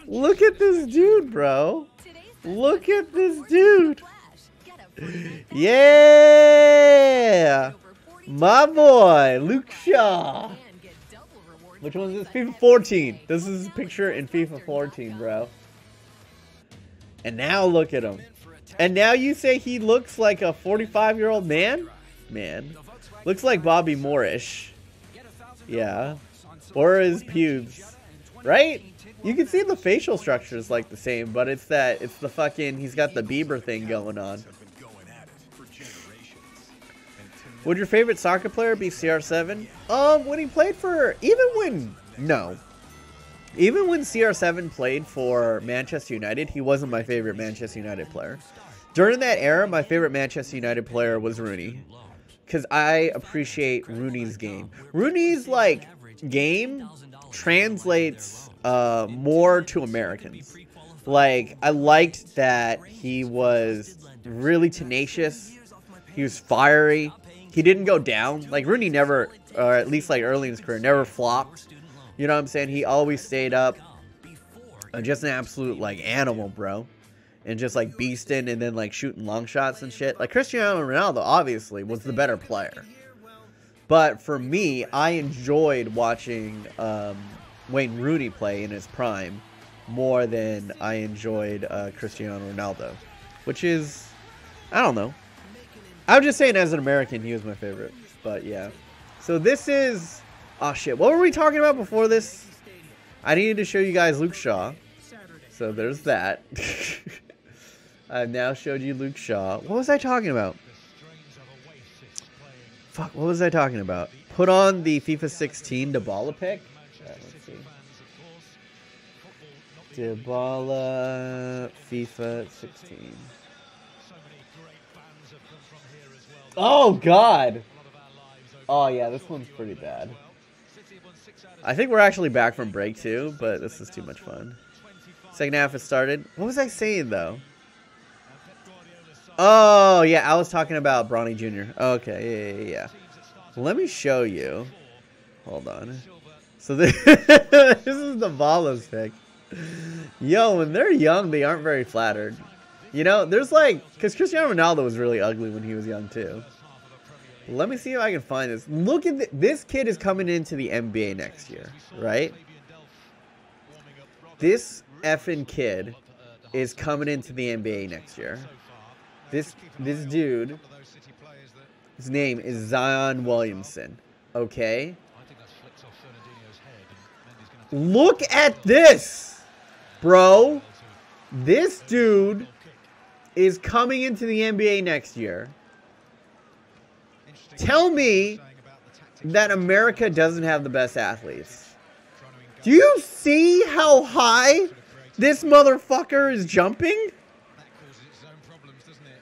Look at this dude, bro. Look at this dude. Yeah. My boy, Luke Shaw. Which one is this? FIFA 14. This is a picture in FIFA 14, bro. And now look at him. And now you say he looks like a 45-year-old man? Man. Looks like Bobby Moore-ish. Yeah. Or his pubes. Right? You can see the facial structure is like the same, but it's the fucking, he's got the Bieber thing going on. Would your favorite soccer player be CR7? When he played for, even when CR7 played for Manchester United, he wasn't my favorite Manchester United player. During that era, my favorite Manchester United player was Rooney. Because I appreciate Rooney's game. Rooney's, like, game translates more to Americans. Like, I liked that he was really tenacious. He was fiery. He didn't go down. Like, Rooney never, or at least, like, early in his career, never flopped. You know what I'm saying? He always stayed up. Just an absolute, like, animal, bro. And just, like, beasting and then, like, shooting long shots and shit. Like, Cristiano Ronaldo, obviously, was the better player. But for me, I enjoyed watching Wayne Rooney play in his prime more than I enjoyed Cristiano Ronaldo. Which is, I don't know. I'm just saying as an American, he was my favorite. But, yeah. So, this is... Oh, shit. What were we talking about before this? I needed to show you guys Luke Shaw. So, there's that. I've now showed you Luke Shaw. What was I talking about? Fuck, what was I talking about? Put on the FIFA 16 Dybala pick. Right, let's see. Dybala FIFA 16. Oh, God. Oh, yeah, this one's pretty bad. I think we're actually back from break, too, but this is too much fun. Second half has started. What was I saying, though? Oh, yeah, I was talking about Bronny Jr. Okay, yeah. Let me show you. Hold on. So this is the Vala's pick. Yo, when they're young, they aren't very flattered. You know, there's like... Because Cristiano Ronaldo was really ugly when he was young, too. Let me see if I can find this. Look at this kid is coming into the NBA next year, right? This effing kid is coming into the NBA next year. This dude, his name is Zion Williamson, okay? Look at this, bro. This dude is coming into the NBA next year. Tell me that America doesn't have the best athletes. Do you see how high this motherfucker is jumping?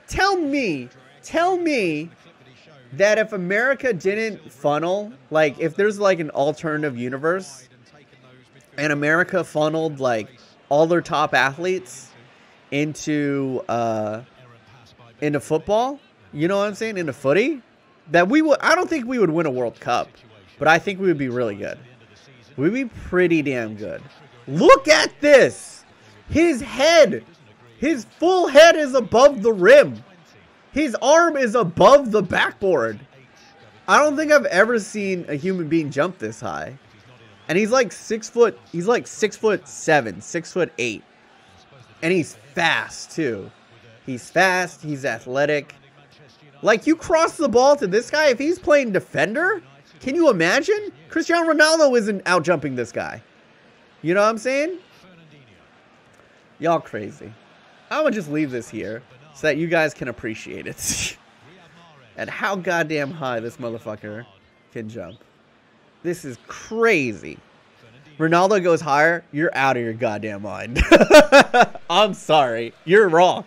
Tell me that if America didn't funnel, like if there's like an alternative universe and America funneled like all their top athletes into football, you know what I'm saying, into footy, that we would, I don't think we would win a World Cup, but I think we would be really good. We'd be pretty damn good. Look at this. His head. His full head is above the rim. His arm is above the backboard. I don't think I've ever seen a human being jump this high. And he's like 6 foot. He's like 6'7", 6'8". And he's fast too. He's fast. He's athletic. Like, you cross the ball to this guy, if he's playing defender, can you imagine? Cristiano Ronaldo isn't out jumping this guy. You know what I'm saying? Y'all crazy. I'm going to just leave this here so that you guys can appreciate it. And how goddamn high this motherfucker can jump. This is crazy. Ronaldo goes higher, you're out of your goddamn mind. I'm sorry. You're wrong.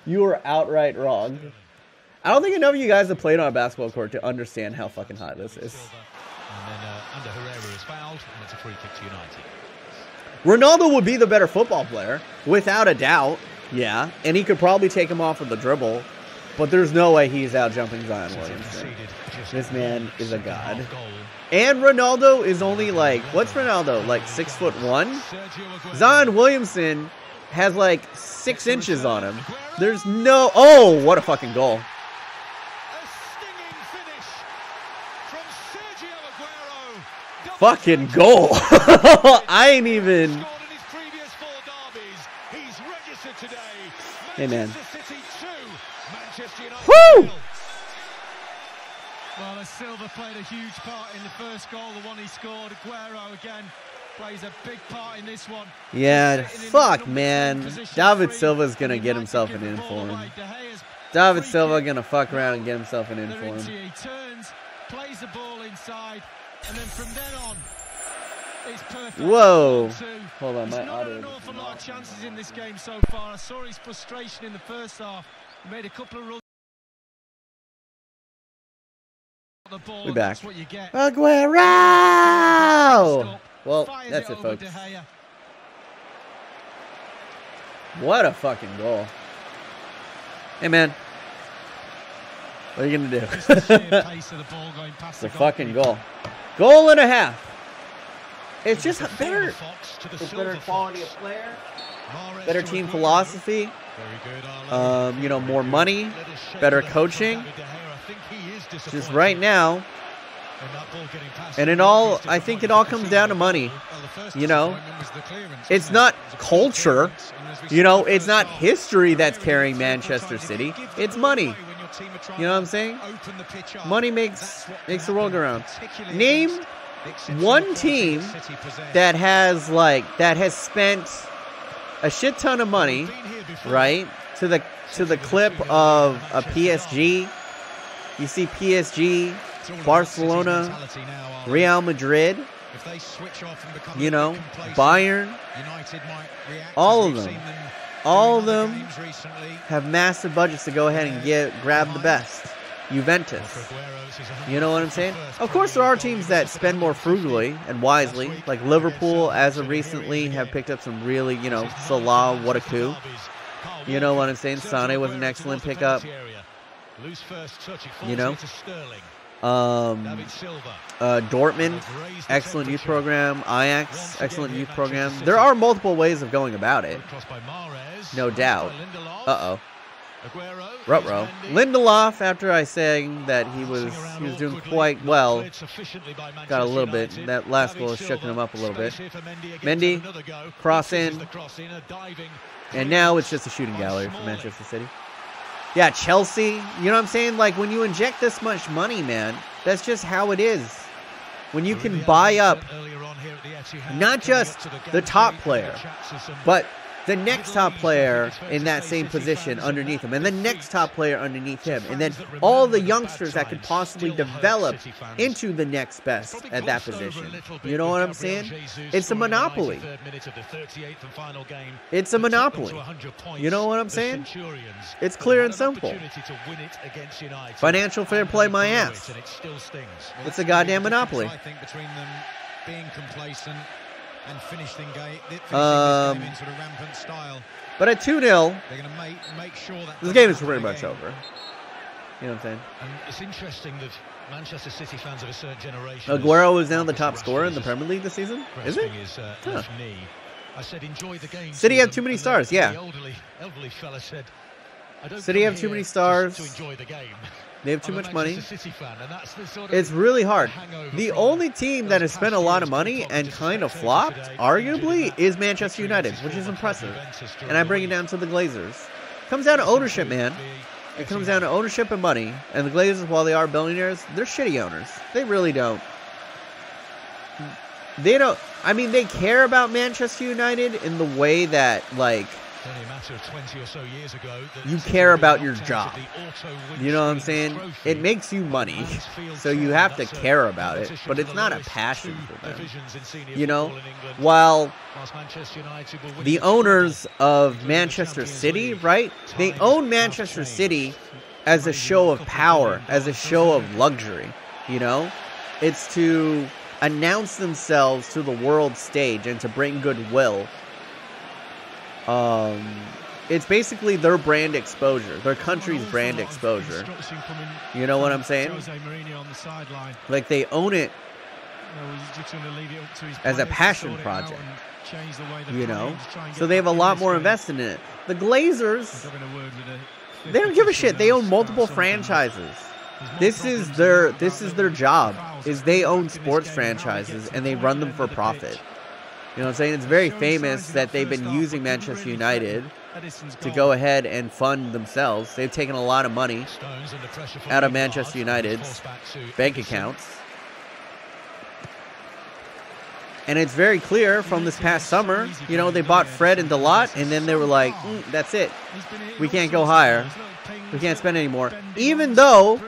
You are outright wrong. I don't think enough of you guys have played on a basketball court to understand how fucking high this is. And then Under Herrera is fouled, and it's a free kick to United. Ronaldo would be the better football player, without a doubt. Yeah, and he could probably take him off with a dribble, but there's no way he's out jumping Zion Williamson. This man is a god. And Ronaldo is only like, what's Ronaldo? Like 6'1"? Zion Williamson has like 6 inches on him. There's no, oh, what a fucking goal. fucking goal. I ain't even. Hey, man. Woo! Well, Silva played a huge part in the first goal, the one he scored. Aguero again plays a big part in this one. Yeah, fuck, man. David Silva's gonna get himself an inform. David Silva gonna fuck around and get himself an inform. He turns, plays the ball inside, and then from then on, it's perfect. Whoa. Hold on, my audio. There's not an awful lot of chances in this game so far. I saw his frustration in the first half. He made a couple of runs. We're back. Aguero! Well, that's it, folks. What a fucking goal. Hey, man. What are you going to do? It's a fucking goal. Goal and a half. It's just better. It's better quality of player. Better team philosophy. You know, more money. Better coaching. Just right now. And in all, I think it all comes down to money. You know, it's not culture. You know, it's not history that's carrying Manchester City. It's money. You know what I'm saying? Money makes the world go round. Name one team that has spent a shit ton of money, right? To the clip of a PSG. You see PSG, Barcelona, Real Madrid, you know, Bayern, all of them have massive budgets to go ahead and grab the best. Juventus. You know what I'm saying? Of course, there are teams that spend more frugally and wisely, like Liverpool, as of recently, have picked up some really, you know, Salah, what a coup. You know what I'm saying? Sane was an excellent pickup. You know? Dortmund, excellent youth program. Ajax, excellent youth program. There are multiple ways of going about it. No doubt. Uh-oh. Ruh-roh. Lindelof, after I saying that he was doing quite well, got a little bit. That last goal shook him up a little bit. Mendy, cross in. And now it's just a shooting gallery for Manchester City. Yeah, Chelsea, you know what I'm saying? Like, when you inject this much money, man, that's just how it is. When you can buy up not just the top player, but the next top player in that same position underneath him, and the next top player underneath him, and then all the youngsters that could possibly develop into the next best at that position. You know what I'm saying? It's a monopoly. It's a monopoly. You know what I'm saying? It's clear and simple. Financial fair play my ass. It's a goddamn monopoly. Being complacent and finishing game in sort of rampant style. But at 2-0, they're going to make sure that this game is pretty much over. You know what I'm saying? And it's interesting that Manchester City fans of a certain generation. Aguero is now the top scorer in the Premier League this season. Is it? Huh. I said enjoy the game. City have too many stars. Yeah. The elderly fella said, City have too many stars. To enjoy the game. They have too much money. It's really hard. The only team that has spent a lot of money and kind of flopped, arguably, is Manchester United, which is impressive. And I bring it down to the Glazers. It comes down to ownership, man. It comes down to ownership and money. And the Glazers, while they are billionaires, they're shitty owners. They really don't. They don't. I mean, they care about Manchester United in the way that, like, only a matter of 20 or so years ago, you care about your job. You know what I'm saying? It makes you money, so you have to care about it, but it's not a passion for them. You know, while the owners of Manchester City, right? They own Manchester City as a show of power, as a show of luxury. You know, it's to announce themselves to the world stage and to bring goodwill. It's basically their brand exposure, their country's brand exposure. You know what I'm saying? Like, they own it as a passion project. You know? So they have a lot more invested in it. The Glazers, they don't give a shit. They own multiple franchises. This is their job. is they own sports franchises and they run them for profit. You know what I'm saying? It's very famous that they've been using Manchester United to go ahead and fund themselves. They've taken a lot of money out of Manchester United's bank accounts. And it's very clear from this past summer, you know, they bought Fred and Dalot, and then they were like, that's it. We can't go higher. We can't spend anymore. Even though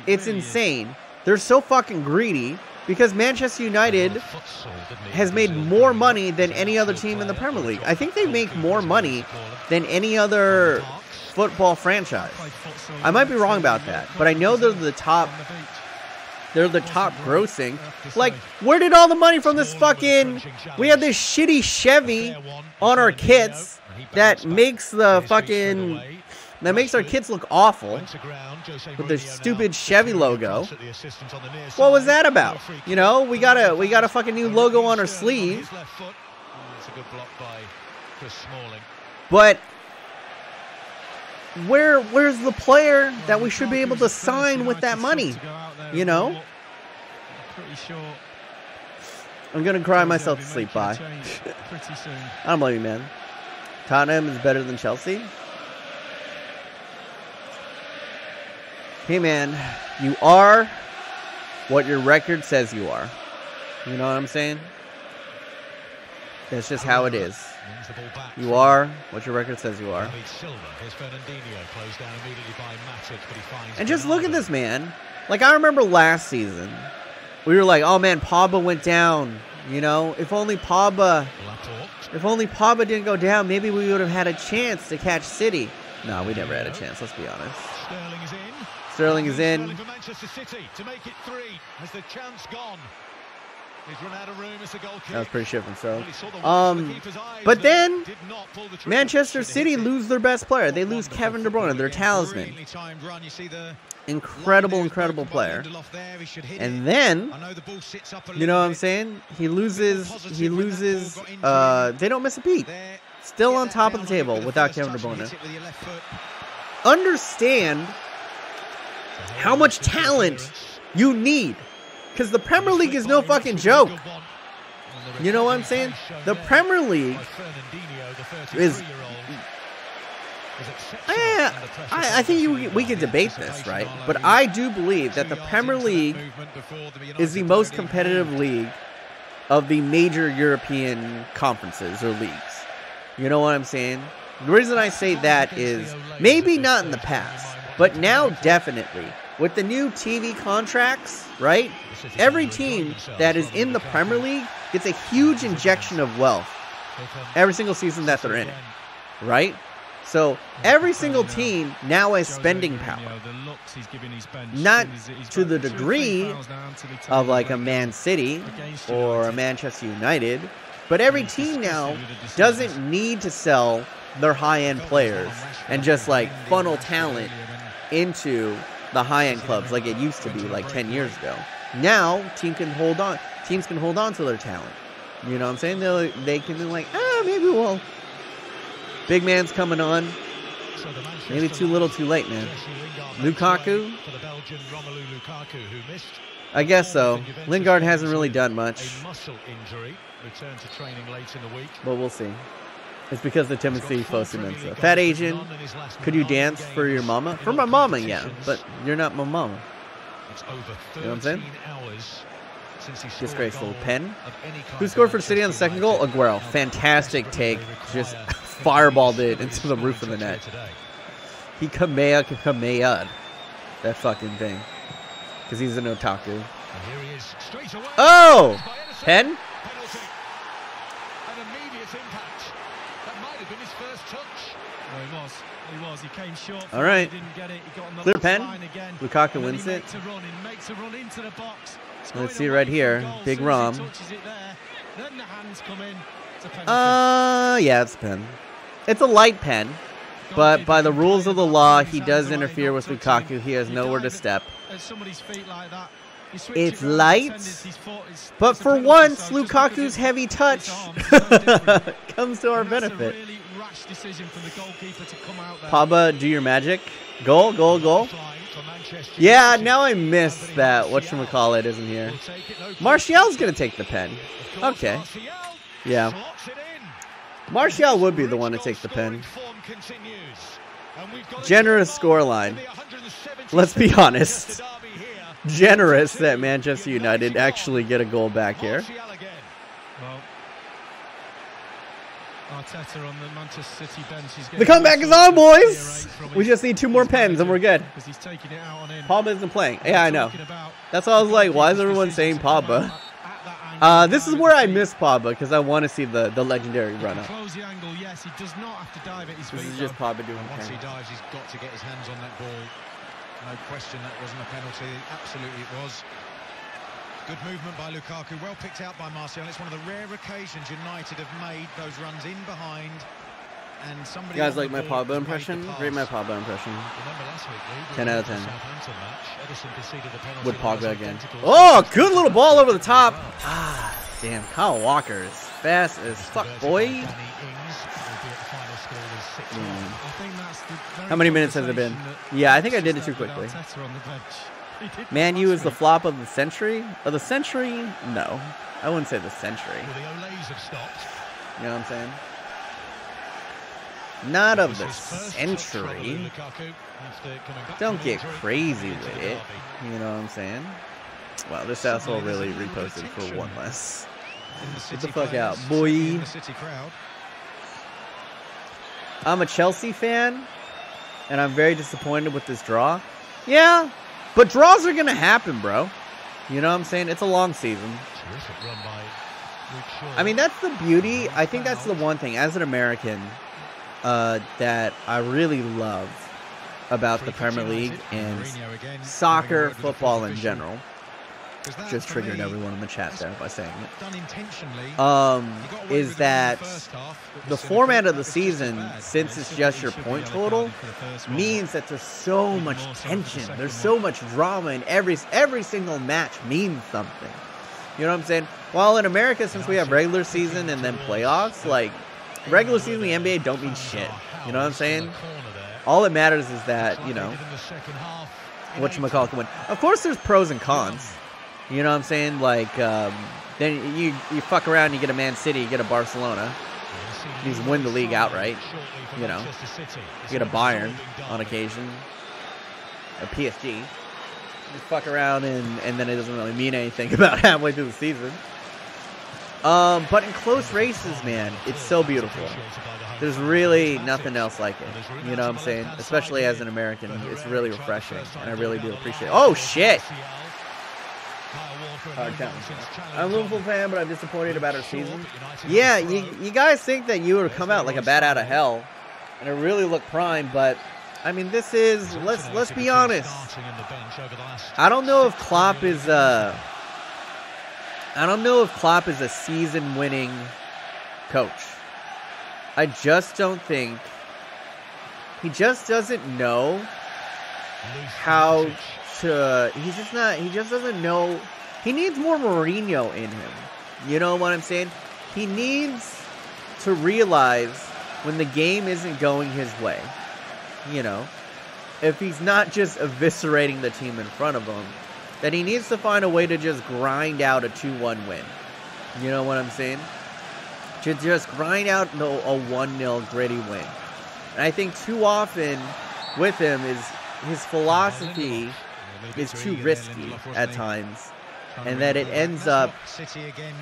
it's insane. They're so fucking greedy because Manchester United has made more money than any other team in the Premier League. I think they make more money than any other football franchise. I might be wrong about that, but I know they're the top. They're the top grossing. Like, where did all the money from this fucking... We had this shitty Chevy on our kits that makes the fucking... That makes our kits look awful with the stupid Chevy logo. What was that about? You know, we got a fucking new logo on our sleeve. But where's the player that we should be able to sign with that money? You know? I'm gonna cry myself to sleep. Bye. I don't blame you, man. Tottenham is better than Chelsea. Hey, man, you are what your record says you are. You know what I'm saying? That's just how it is. You are what your record says you are. And just look at this, man. Like, I remember last season, we were like, oh, man, Pogba went down. You know, if only Pogba didn't go down, maybe we would have had a chance to catch City. No, we never had a chance, let's be honest. Sterling is in. For Manchester City to make it 3. Has the chance gone? He's run out of room as the goal kick. That was pretty shit from Sterling. But then Manchester City lose their best player. They lose Kevin De Bruyne, their talisman. Incredible player. And then, you know what I'm saying? He loses, they don't miss a beat. Still on top of the table without Kevin De Bruyne. Understand how much talent you need. Because the Premier League is no fucking joke. You know what I'm saying? The Premier League is... I think we could debate this, right? But I do believe that the Premier League is the most competitive league of the major European conferences or leagues. You know what I'm saying? The reason I say that is maybe not in the past, but now definitely. With the new TV contracts, right? Every team that is in the Premier League gets a huge injection of wealth every single season that they're in it, right? So every single team now has spending power. Not to the degree of like a Man City or a Manchester United, but every team now doesn't need to sell their high-end players and just like funnel talent into the high-end clubs like it used to be like 10 years ago. Now teams can hold on to their talent. You know what I'm saying? They can be like, maybe we'll. Big man's coming on. Maybe too little too late, man. Lukaku? I guess so. Lingard hasn't really done much. But we'll see. It's because of Timothy Fosu-Mensah. Fat Asian, could you dance for your mama? For my mama, yeah. But you're not my mama. You know what I'm saying? Disgraceful. Pen. Who scored for City on the second goal? Aguero. Fantastic take. Just fireballed it into the roof of the net. He Kamea'd that fucking thing. Because he's an otaku. Oh! Pen? He was. He came short. All right. He didn't get it. He got on the clear pen. Lukaku wins it. Let's see right here. Big Rom. Yeah, it's a pen. It's a light pen. But by the rules of the law, he does interfere with Lukaku. He has nowhere to step. It's light. But for once, Lukaku's heavy touch comes to our benefit. rash decision from the goalkeeper to come out there. Pogba, do your magic. Goal, goal, goal. Yeah, now I missed that whatchamacallit isn't here. Martial's going to take the pen. Okay. Yeah. Martial would be the one to take the pen. Generous scoreline. Let's be honest. Generous that Manchester United actually get a goal back here. Arteta on the Manchester City bench. The comeback is on, boys. We just need 2 more pens and we're good. Pogba isn't playing. Yeah, I know. That's why I was like, why is everyone saying Pogba? This is where I miss Pogba because I want to see the legendary run up. This is just Pogba doing Once he dives, he's got to get his hands on that ball. No question that wasn't a penalty. Absolutely it was. Good movement by Lukaku, well picked out by Martial. It's one of the rare occasions United have made those runs in behind. And somebody you guys like my Pogba impression? Rate my Pogba impression. 10 out of 10. With Pogba again. Oh, good little ball over the top. Ah, damn. Kyle Walker is fast as fuck, boy. How many minutes has it been? Yeah, I think I did it too quickly. Man U is the flop of the century? Of the century? No. I wouldn't say the century. You know what I'm saying? Not of the century. Don't get crazy with it. You know what I'm saying? Wow, this asshole really reposted for 1 less. Get the fuck out, boy. I'm a Chelsea fan, and I'm very disappointed with this draw. Yeah. But draws are going to happen, bro. You know what I'm saying? It's a long season. I mean, that's the beauty. I think that's the one thing, as an American, that I really love about the Premier League and soccer, football in general. Just triggered everyone in the chat there by saying it. Is that the format of the season, since it's just your point total, means that there's so much tension. There's so much drama, and every single match means something. You know what I'm saying? While in America, since we have regular season and then playoffs, like regular season in the NBA don't mean shit. You know what I'm saying? All that matters is that, you know, whatchamacallit can win. Of course, there's pros and cons. You know what I'm saying? Like, then you fuck around, you get a Man City, you get a Barcelona. You just win the league outright. You know, you get a Bayern on occasion, a PSG. You fuck around, and then it doesn't really mean anything about halfway through the season. But in close races, man, it's so beautiful. There's really nothing else like it. You know what I'm saying? Especially as an American, it's really refreshing, and I really do appreciate it. Oh, shit! I'm a Liverpool fan, but I'm disappointed about our season. Yeah, you guys think that you would come out like a bat out of hell, and it really looked prime, but I mean, this is, let's be honest. I don't know if Klopp is a season-winning coach. I just don't think, he just doesn't know how to, he just doesn't know. He needs more Mourinho in him. You know what I'm saying? He needs to realize when the game isn't going his way. You know, if he's not just eviscerating the team in front of him, then he needs to find a way to just grind out a 2-1 win. You know what I'm saying? To just grind out a 1-0 gritty win. And I think too often with him is his philosophy is too risky at times. And that it ends up,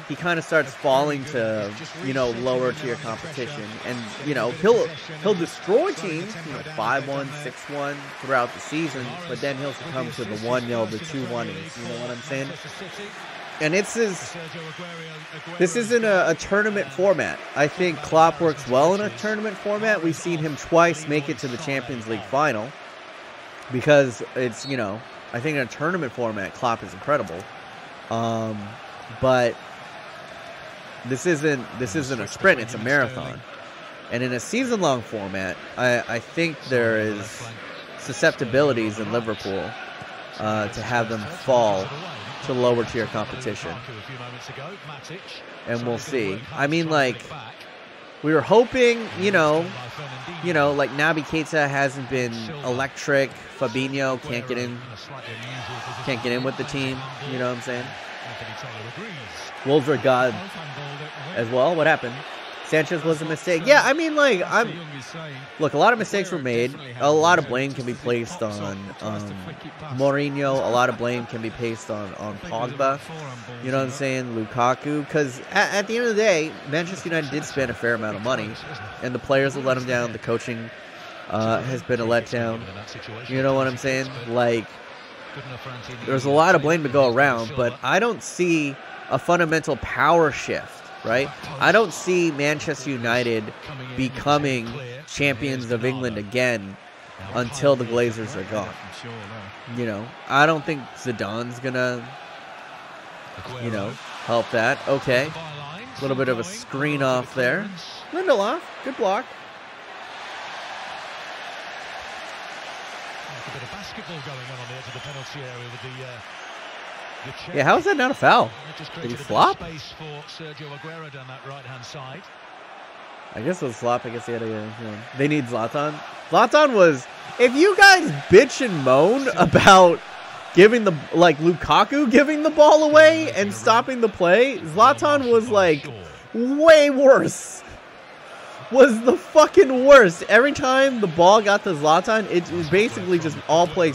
he kind of starts falling to, you know, lower tier competition. And, you know, he'll destroy teams, you know, 5-1, 6-1 throughout the season. But then he'll succumb to the 1-0, the 2-1. You know what I'm saying? And this isn't a tournament format. I think Klopp works well in a tournament format. We've seen him twice make it to the Champions League final. Because it's, you know, I think in a tournament format, Klopp is incredible. But this isn't a sprint, it's a marathon. And in a season-long format, I think there is susceptibilities in Liverpool to have them fall to lower-tier competition. And we'll see. I mean, like, We were hoping, you know, like Naby Keita hasn't been electric. Fabinho can't get in with the team. You know what I'm saying? Wolves are God as well. What happened? Sanchez was a mistake. Yeah, I mean, like, look, a lot of mistakes were made. A lot of blame can be placed on Mourinho. A lot of blame can be placed on Pogba. You know what I'm saying? Lukaku. Because at the end of the day, Manchester United did spend a fair amount of money. And the players have let them down. The coaching has been a letdown. You know what I'm saying? Like, there's a lot of blame to go around. But I don't see a fundamental power shift. Right? I don't see Manchester United becoming champions of England again until the Glazers are gone. You know, I don't think Zidane's gonna, you know, help that. Okay. A little bit of a screen off there. Lindelof, good block. A bit of basketball going on the edge of the penalty area with the yeah, how is that not a foul? Did he flop? Space for Sergio Aguero down that right-hand side. I guess it was flop. I guess he had a, you know, they need Zlatan. Zlatan was, if you guys bitch and moan about giving the, like, Lukaku giving the ball away and stopping the play, Zlatan was, like, way worse. Was the fucking worst. Every time the ball got to Zlatan, it was basically just all play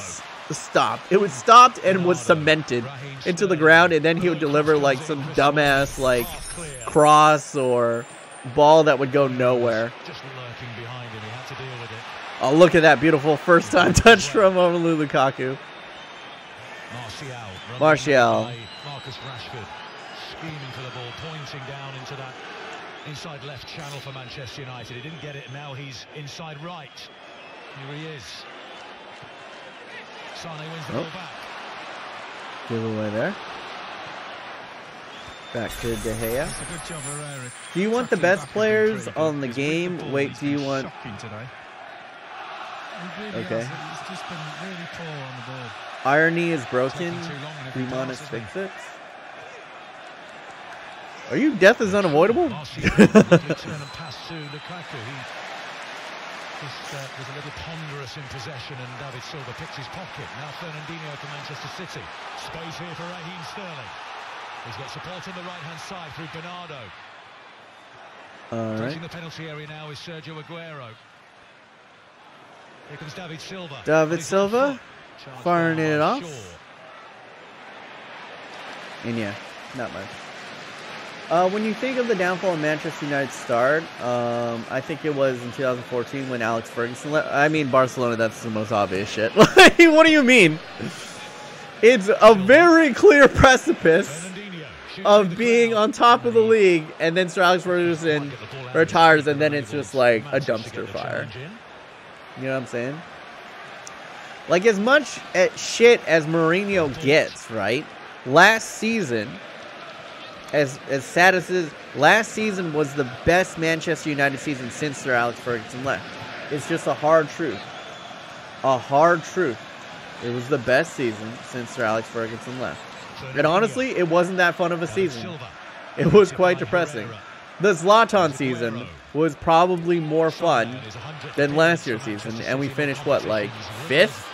stopped. It was stopped and was cemented into the ground, and then he would deliver like some dumbass like cross or ball that would go nowhere. Oh, look at that beautiful first time touch from Lukaku. Martial. Marcus Rashford screaming for the ball, pointing down into that inside left channel for Manchester United. He didn't get it, and now he's inside right. Here he is. Sane wins the ball back. Give away there. Back to De Gea. Do you want the best players on the game? Wait, do you want... Okay. He's just been really poor on the ball. Irony is broken. Griezmann is fix it. Are you death is unavoidable? Was a little ponderous in possession, and David Silva picks his pocket. Now Fernandinho for Manchester City. Space here for Raheem Sterling. He's got support on the right-hand side through Bernardo. Touching the penalty area now is Sergio Aguero. Here comes David Silva. David Silva firing it off. And yeah, not much. When you think of the downfall of Manchester United's start, I think it was in 2014 when Alex Ferguson left. I mean, Barcelona, that's the most obvious shit. What do you mean? It's a very clear precipice of being on top of the league, and then Sir Alex Ferguson retires, and then it's just like a dumpster fire. You know what I'm saying? Like, as much shit as Mourinho gets, right? Last season... As sad as it is, last season was the best Manchester United season since Sir Alex Ferguson left. It's just a hard truth. A hard truth. It was the best season since Sir Alex Ferguson left. And honestly, it wasn't that fun of a season. It was quite depressing. The Zlatan season was probably more fun than last year's season. And we finished, what, like 5th?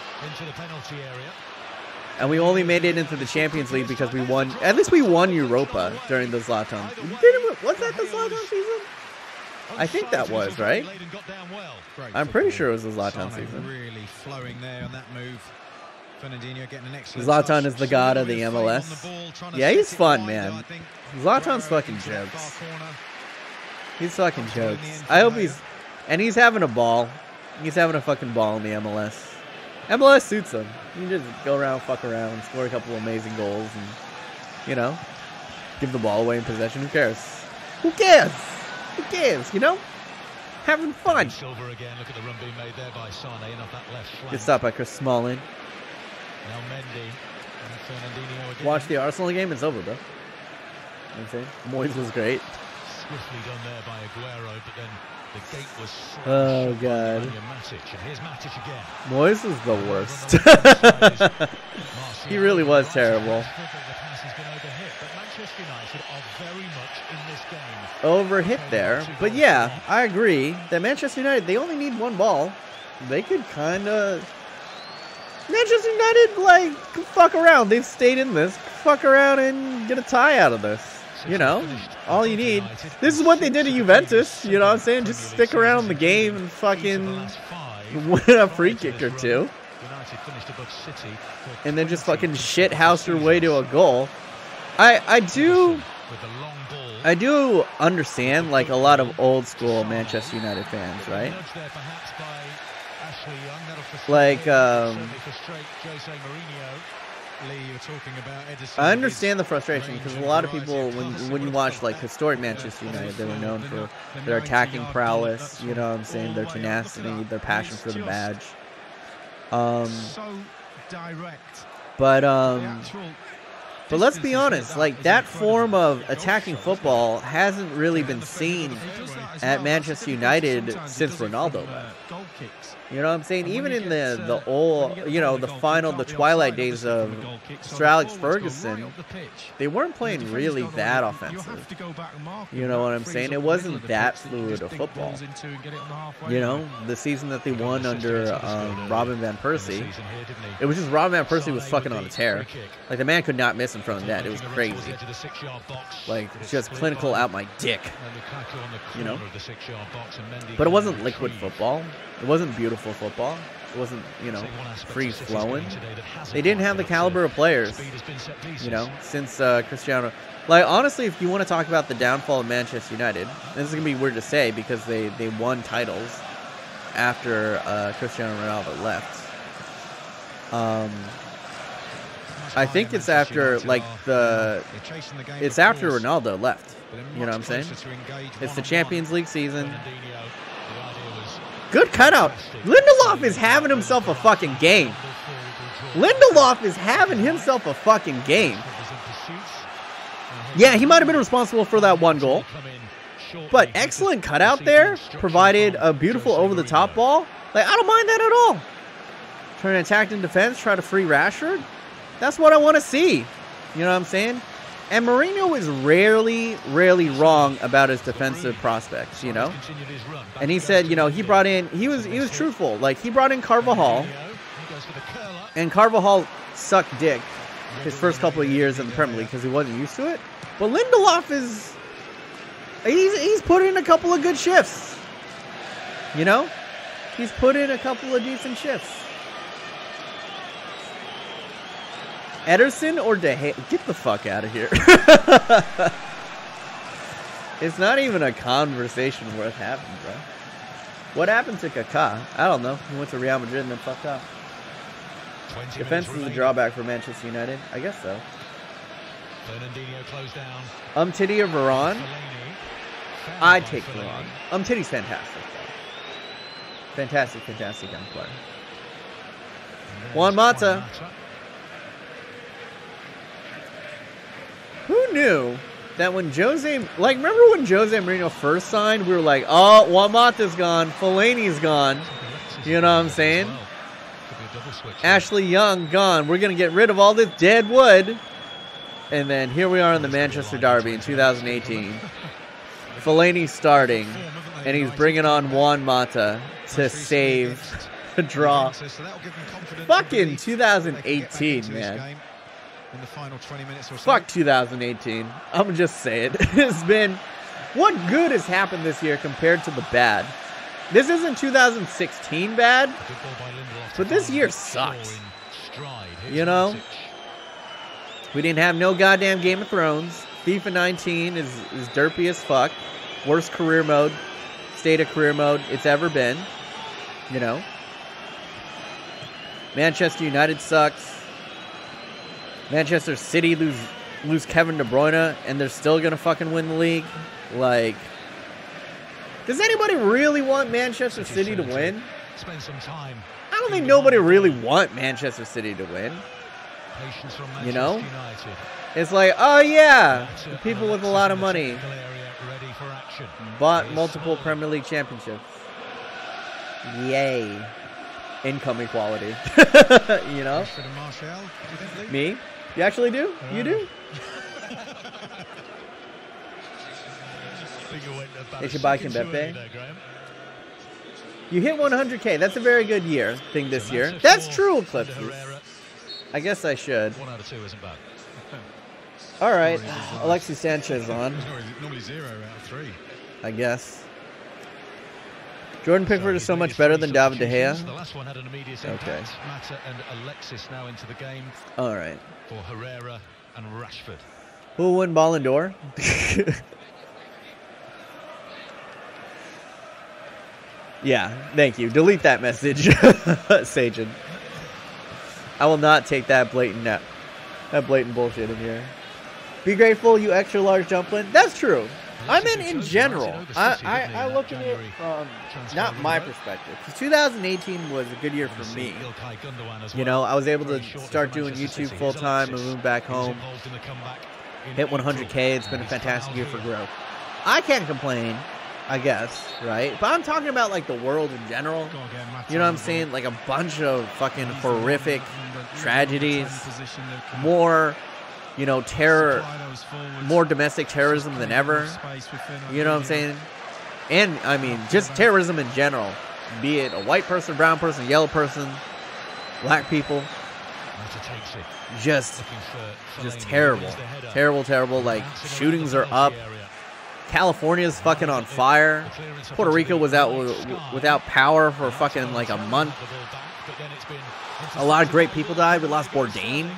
And we only made it into the Champions League because we won. At least we won Europa during the Zlatan. Was that the Zlatan season? I think that was, right? I'm pretty sure it was the Zlatan season. Really flowing there on that move. Fernandinho getting an excellent Zlatan is the god of the MLS. Yeah, he's fun, man. Zlatan's fucking jokes. He's fucking jokes. I hope he's... And he's having a ball. He's having a fucking ball in the MLS. MLS suits him. You can just go around, fuck around, score a couple of amazing goals, and, you know, give the ball away in possession. Who cares? Who cares? Who cares, you know? Having fun. Silva again. Look at the run being made there by Sane off that left flank. Good stop by Chris Smalling. Now Mendy and Fernandinho again. Watch the Arsenal game, it's over, bro. You know what I'm saying? Moyes was great. Swiftly done there by Aguero, but then Oh, God. Moyes is the worst. He really was terrible. Overhit there. But yeah, I agree that Manchester United, they only need one ball. They could kind of... Manchester United, like, fuck around. They've stayed in this. Fuck around and get a tie out of this. You know, all you need. This is what they did to Juventus. You know what I'm saying? Just stick around the game and fucking win a free kick or two. And then just fucking shithouse your way to a goal. I do understand, like, a lot of old school Manchester United fans, right? Like, I understand the frustration because a lot of people, when you watch like historic Manchester United, they were known for their attacking prowess. You know what I'm saying? Their tenacity, their passion for the badge. But let's be honest, like that form of attacking football hasn't really been seen at Manchester United since Ronaldo left. You know what I'm saying? Even in the old, you know, the twilight days of Sir Alex Ferguson, they weren't playing really that offensive. You know what I'm saying? It wasn't that fluid of football. You know, the season that they won under Robin Van Persie, it was just Robin Van Persie was fucking on a tear. Like, the man could not miss in front of that. It was crazy. Like, just clinical out my dick. You know? But it wasn't liquid football. It wasn't beautiful football. It wasn't, you know, free-flowing. They didn't have the caliber of players, you know, since Cristiano. Like, honestly, if you want to talk about the downfall of Manchester United, this is going to be weird to say because they won titles after Cristiano Ronaldo left. I think it's after, like, it's after Ronaldo left. You know what I'm saying? It's the Champions League season. Good cutout. Lindelof is having himself a fucking game. Lindelof is having himself a fucking game. Yeah, he might have been responsible for that one goal. But excellent cutout there. Provided a beautiful over-the-top ball. Like, I don't mind that at all. Trying to attack in defense, try to free Rashford. That's what I want to see. You know what I'm saying? And Mourinho is rarely wrong about his defensive prospects, you know? And he said, you know, he was truthful. Like, he brought in Carvajal, and Carvajal sucked dick his first couple of years in the Premier League because he wasn't used to it. But Lindelof he's put in a couple of good shifts. You know? He's put in a couple of decent shifts. Ederson or De Gea? Get the fuck out of here. It's not even a conversation worth having, bro. What happened to Kaká? I don't know. He went to Real Madrid and then fucked up. Defense is a drawback for Manchester United? I guess so. Titty or Varane? I'd take Varane. Titty's fantastic, though. Fantastic young player. Juan Mata. Who knew that when remember when Jose Mourinho first signed, we were like, oh, Juan Mata's gone, Fellaini's gone. You know what I'm saying? Ashley Young gone. We're going to get rid of all this dead wood. And then here we are in the Manchester Derby in 2018. Fellaini's starting, and he's bringing on Juan Mata to save a draw. Fucking 2018, man. In the final 20 minutes or so. Fuck 2018. I'm gonna just say it. It's been... What good has happened this year compared to the bad? This isn't 2016 bad, but this year sucks. You know? We didn't have no goddamn Game of Thrones. FIFA 19 is derpy as fuck. Worst career mode, state of career mode it's ever been. You know? Manchester United sucks. Manchester City lose Kevin De Bruyne, and they're still going to fucking win the league. Like, does anybody really want Manchester City to win? I don't think nobody really want Manchester City to win. You know? It's like, oh yeah, the people with a lot of money. for action. Bought multiple Premier League championships. Yay. Income equality. You know? Me? You actually do? You do? They should buy Kimpembe. You hit 100K. That's a very good year thing this year. That's true, Eclipses. I guess I should. 1 out of 2 isn't bad. All right. Alexis Sanchez on. Normally 0 out of 3. I guess. Jordan Pickford is so much better than David De Gea. The last one had an immediate impact. Mata and Alexis now into the game. All right. For Herrera and Rashford. Who will win Ballon d'Or? Yeah, thank you. Delete that message, Sajin. I will not take that blatant bullshit in here. Be grateful, you extra large Jumplin. That's true. I mean, in general, I look at it from not my perspective. 2018 was a good year for me. You know, I was able to start doing YouTube full time and move back home. Hit 100K. It's been a fantastic year for growth. I can't complain, I guess, right? But I'm talking about like the world in general. You know what I'm saying? Like a bunch of fucking horrific tragedies, more, you know, terror, more domestic terrorism than ever. You know what I'm saying? And I mean, just terrorism in general, be it a white person, brown person, yellow person, black people. Just terrible. Like shootings are up. California's fucking on fire. Puerto Rico was out without power for fucking like a month. A lot of great people died. We lost Bourdain.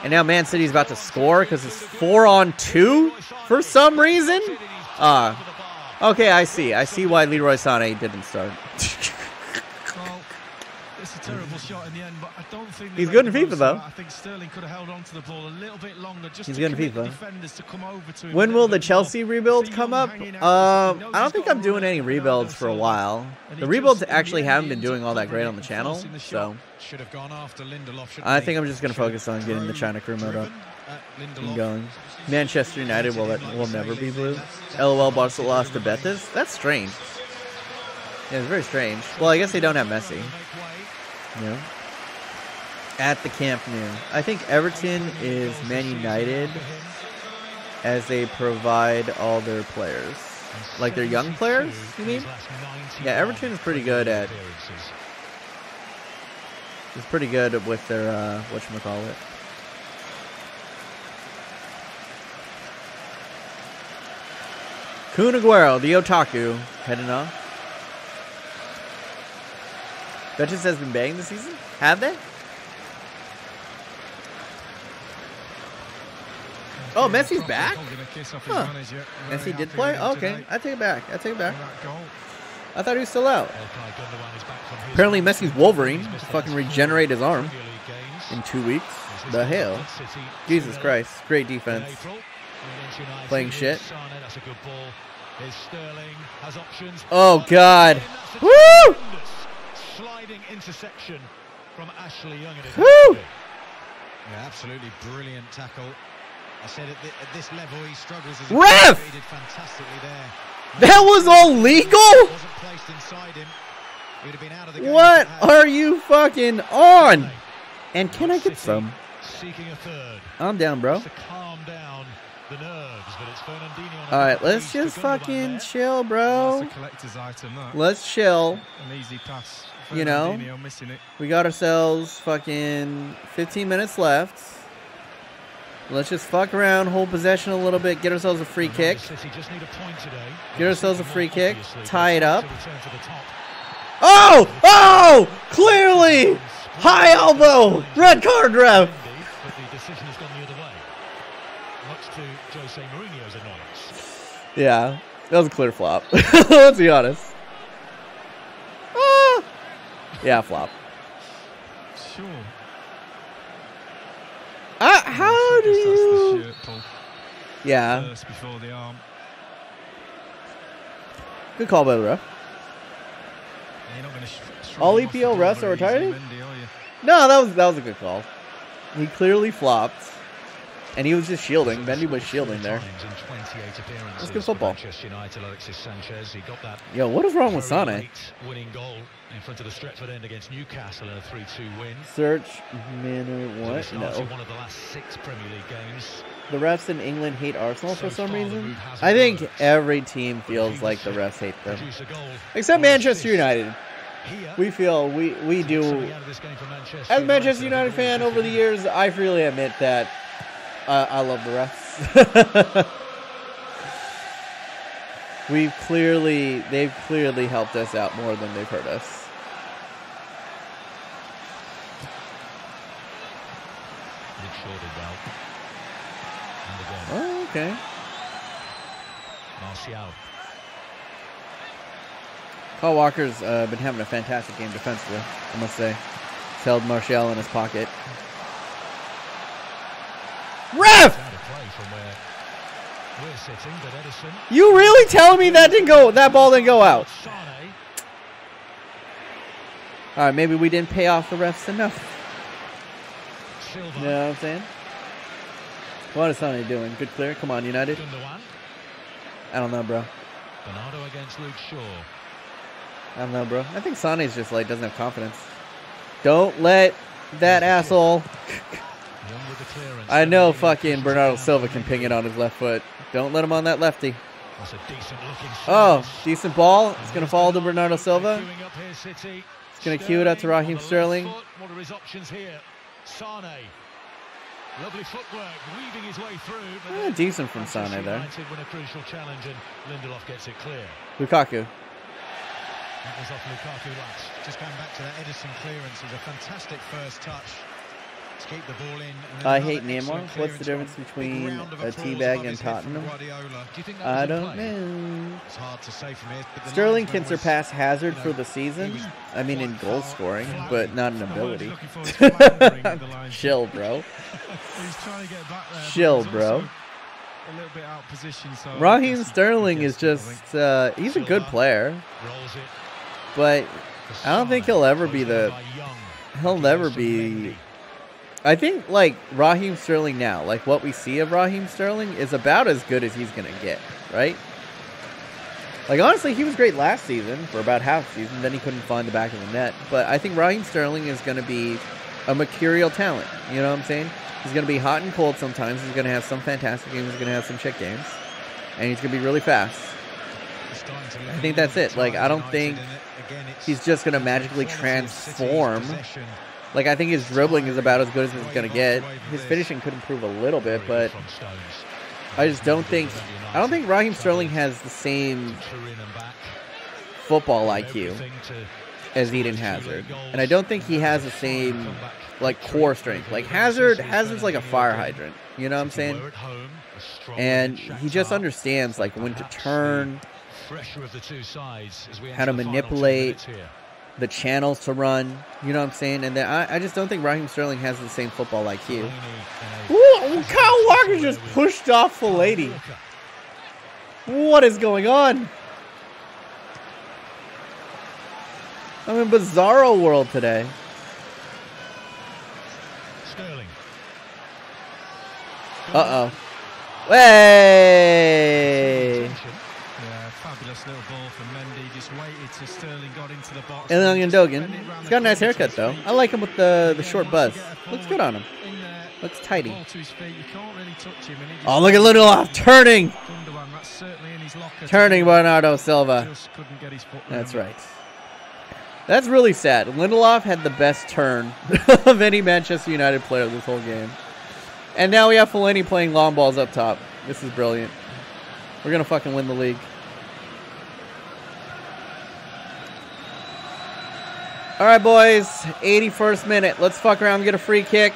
And now Man City's about to score because it's 4-on-2 for some reason. Okay, I see. I see why Leroy Sané didn't start. It's a terrible shot in the end, but I don't think he's good in FIFA though. I think Sterling could have held on to the ball a little bit longer. Just he's good in FIFA. Defenders to come over to him. When will the Chelsea rebuild come up? I don't think I'm doing any rebuilds for a while. The rebuilds actually haven't been doing all that great on the channel, so I think I'm just going to focus on getting the China crew mode up and going. Manchester United will never be blue. LOL, Barca lost to Betis. That's strange. Yeah, it's very strange. Well, I guess they don't have Messi. Yeah. At the Camp Nou. I think Everton is Man United as they provide all their players. Like their young players, you mean? Yeah, Everton is pretty good at... It's pretty good with their, whatchamacallit. Kun Aguero, the Otaku, heading off. Betis has been banging this season? Have they? Oh, Messi's back? Huh. Messi did play? Oh, okay. I take it back. I thought he was still out. Apparently Messi's Wolverine. Fucking regenerate his arm in 2 weeks. The hell? Jesus Christ. Great defense. Playing shit. Oh, God. Woo! Sliding intersection from Ashley Young. Woo! Yeah, absolutely brilliant tackle. I said at this level he struggles as Ref! He did fantastically there. That was all legal? Wasn't placed inside him. He would have been out of the game. What are you fucking on? And can I get some? Seeking a third. I'm down, bro. To calm down the nerves, but it's Fernandinho. All right, let's just fucking chill, bro. That's a collector's item, that. Let's chill. An easy pass. You know, missing it. we got ourselves fucking 15 minutes left. Let's just fuck around, hold possession a little bit, get ourselves a free kick. Get ourselves a free kick, tie it up. Oh! Oh! Clearly! High elbow! Red card, ref! But the decision has gone the other way. Much to Jose Mourinho's annoyance. Yeah, that was a clear flop. Let's be honest. Ah! Yeah, flop. Sure. How do you... Yeah. Before the arm. Good call by the ref. All EPL refs are retired? No, that was a good call. He clearly flopped. And he was just shielding. Mendy was shielding there. That's good football. Yo, what is wrong with Sane? Winning goal in front of the Stretford end against Newcastle in a 3-2 win. Search manner what? No. One of the last 6 Premier League games. The refs in England hate Arsenal for some reason. I think every team feels like the refs hate them, except Manchester United. We feel we do. As a Manchester United fan over the years, I freely admit that I love the refs. They've clearly helped us out more than they've hurt us. Oh, okay. Martial. Kyle Walker's been having a fantastic game defensively, I must say. He's held Martial in his pocket. Ref! You really telling me that ball didn't go out? All right, maybe we didn't pay off the refs enough. You know what I'm saying? What is Sonny doing? Good clear. Come on, United. I don't know, bro. Bernardo against Luke Shaw. I don't know, bro. I think Sane's just like doesn't have confidence. Don't let that asshole. I know fucking Bernardo Silva can ping it on his left foot. Don't let him on that lefty. Oh, decent ball. It's going to fall to Bernardo Silva. It's going to cue it up to Raheem Sterling. What are his options here? Sane. Lovely footwork, weaving his way through. Decent from Sane there. Win a crucial challenge and Lindelof gets it clear. Lukaku. That was off Lukaku last. Just going back to that Edison clearance. It was a fantastic first touch. To keep the ball in. I hate Neymar. What's the difference between a teabag and Tottenham? I don't know. It's hard to say from here. Sterling can surpass Hazard for the season. I mean, in goal scoring, but not in ability. Chill, bro. Chill, bro. A little bit out of position. So Raheem Sterling is just, he's a good player. But I don't think he'll ever be I think, like, Raheem Sterling now, like, what we see of Raheem Sterling is about as good as he's going to get, right? Like, honestly, he was great last season for about half the season. Then he couldn't find the back of the net. But I think Raheem Sterling is going to be a mercurial talent. You know what I'm saying? He's going to be hot and cold sometimes. He's going to have some fantastic games. He's going to have some shit games. And he's going to be really fast. I think that's it. Like, I don't think he's just going to magically transform. Like, I think his dribbling is about as good as it's going to get. His finishing could improve a little bit, but I just don't think... I don't think Raheem Sterling has the same football IQ as Eden Hazard. And I don't think he has the same, like, core strength. Like, Hazard's like a fire hydrant. You know what I'm saying? And he just understands, like, when to turn, how to manipulate the channels to run, you know what I'm saying? And then I just don't think Raheem Sterling has the same football IQ. Ooh, Kyle Walker just pushed off Fellaini. What is going on? I'm in bizarro world today. Sterling. Uh-oh. Hey! Fabulous little ball from Mendy, just waited till Sterling got into the box. Ilan Gundogan. He's got a nice haircut, though. I like him with the short buzz. Looks good on him. Looks tidy. Oh, look at Lindelof turning! Turning Bernardo Silva. That's right. That's really sad. Lindelof had the best turn of any Manchester United player this whole game. And now we have Fellaini playing long balls up top. This is brilliant. We're going to fucking win the league. All right, boys. 81st minute. Let's fuck around and get a free kick.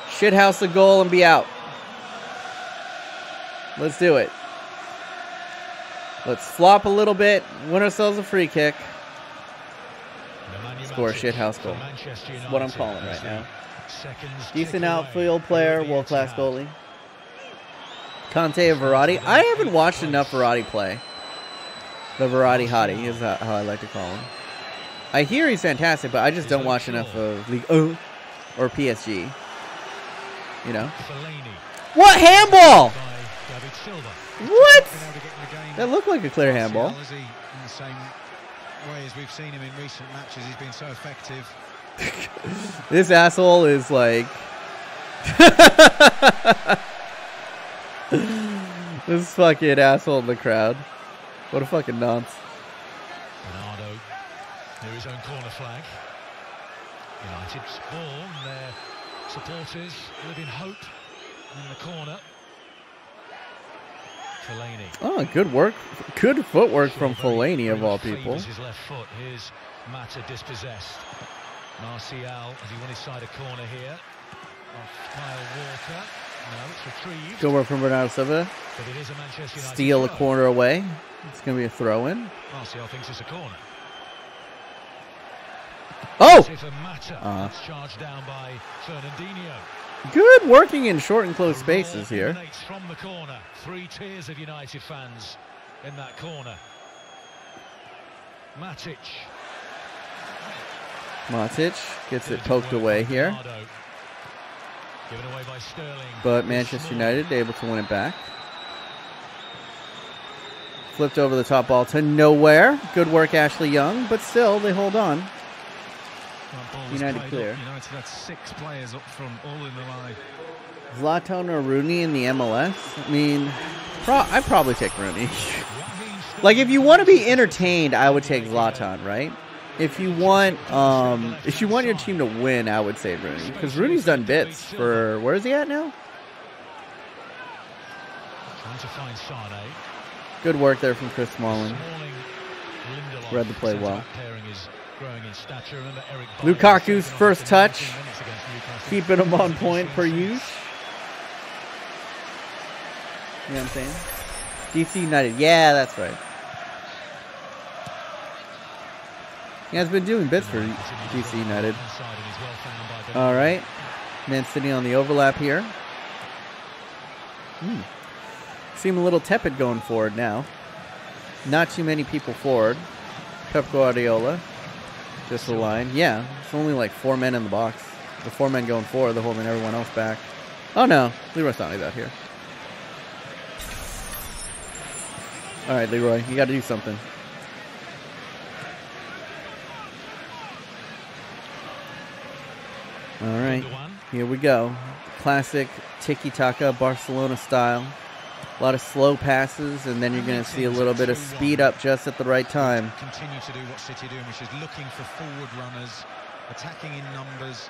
Shithouse a goal and be out. Let's do it. Let's flop a little bit. Win ourselves a free kick. Score a shithouse goal. That's what I'm calling right now. Decent outfield player. World-class goalie. Conte and Verratti. I haven't watched enough Verratti play. The Verratti hottie is how I like to call him. I hear he's fantastic, but I just don't watch enough of Ligue 1 or PSG. you know. What handball? What? That looked like a clear handball. In the same way as we've seen him in recent matches, he's been so effective. This asshole is like... This fucking asshole in the crowd. What a fucking nonce. Bernardo near his own corner flag. United's ball, and their supporters live in hope in the corner. Fellaini. Oh, good work. Good footwork from Fellaini, of all people. His left foot. Here's Mata dispossessed. Martial, as he won his side a corner here. Off Kyle Walker. No, it's retrieved. Good work from Bernardo Silva. But it is a Manchester United steal a corner away. It's going to be a throw-in. Martial thinks it's a corner. Oh! Charged down by Fernandinho. Good working in short and close spaces here. From the corner. 3 tiers of United fans in that corner. Matic gets it poked away here. Given away by Sterling. But Manchester United able to win it back. Flipped over the top ball to nowhere. Good work, Ashley Young, but still they hold on. United clear. United had 6 players up front, all in the line. Zlatan or Rooney in the MLS? I mean, I'd probably take Rooney. Like, if you want to be entertained, I would take Zlatan, right? If you want your team to win, I would say Rooney, because Rooney's done bits for, where is he at now? Trying to find Sane. Good work there from Chris Smalling. Read the play well. Lukaku's first touch, keeping him on point per use. You know what I'm saying? DC United, yeah, that's right. He has been doing bits for DC United. All right, Man City on the overlap here. Seem a little tepid going forward now. Not too many people forward. Pep Guardiola. Just the line. Yeah, it's only like 4 men in the box. The 4 men going forward, they're holding everyone else back. Oh no, Leroy Sané's out here. All right, Leroy, you got to do something. All right, here we go. Classic tiki-taka Barcelona style. A lot of slow passes, and then you're going to see a little bit of speed up just at the right time. Continue to do what City do, which is looking for forward runners, attacking in numbers.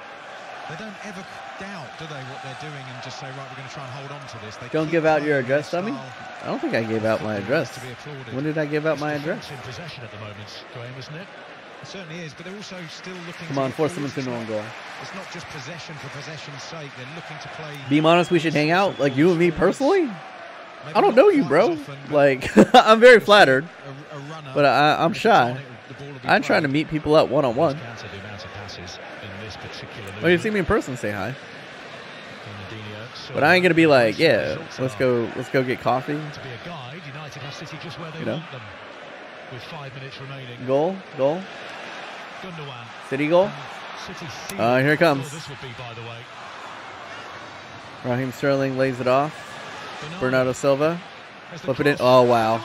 They don't ever doubt, do they, what they're doing, and just say, right, we're going to try and hold on to this. They don't give out your address, dummy. I don't think I gave out my address. When did I give out my address? In possession at the moment, Graham, isn't it? It certainly is, but they're also still looking. Come on, force them into an own goal. It's not just possession for possession's sake. They're looking to play. Be honest, we should hang out, like you and me personally. I don't know you, bro. Like, I'm very flattered, but I'm shy. I'm trying to meet people up one-on-one. Well, you see me in person, say hi. But I ain't gonna be like, yeah, let's go get coffee. You know. With 5 minutes remaining. Goal. City goal. Here it comes. This would be, by the way. Raheem Sterling lays it off. Bernardo Silva. Flip it in. Oh, wow.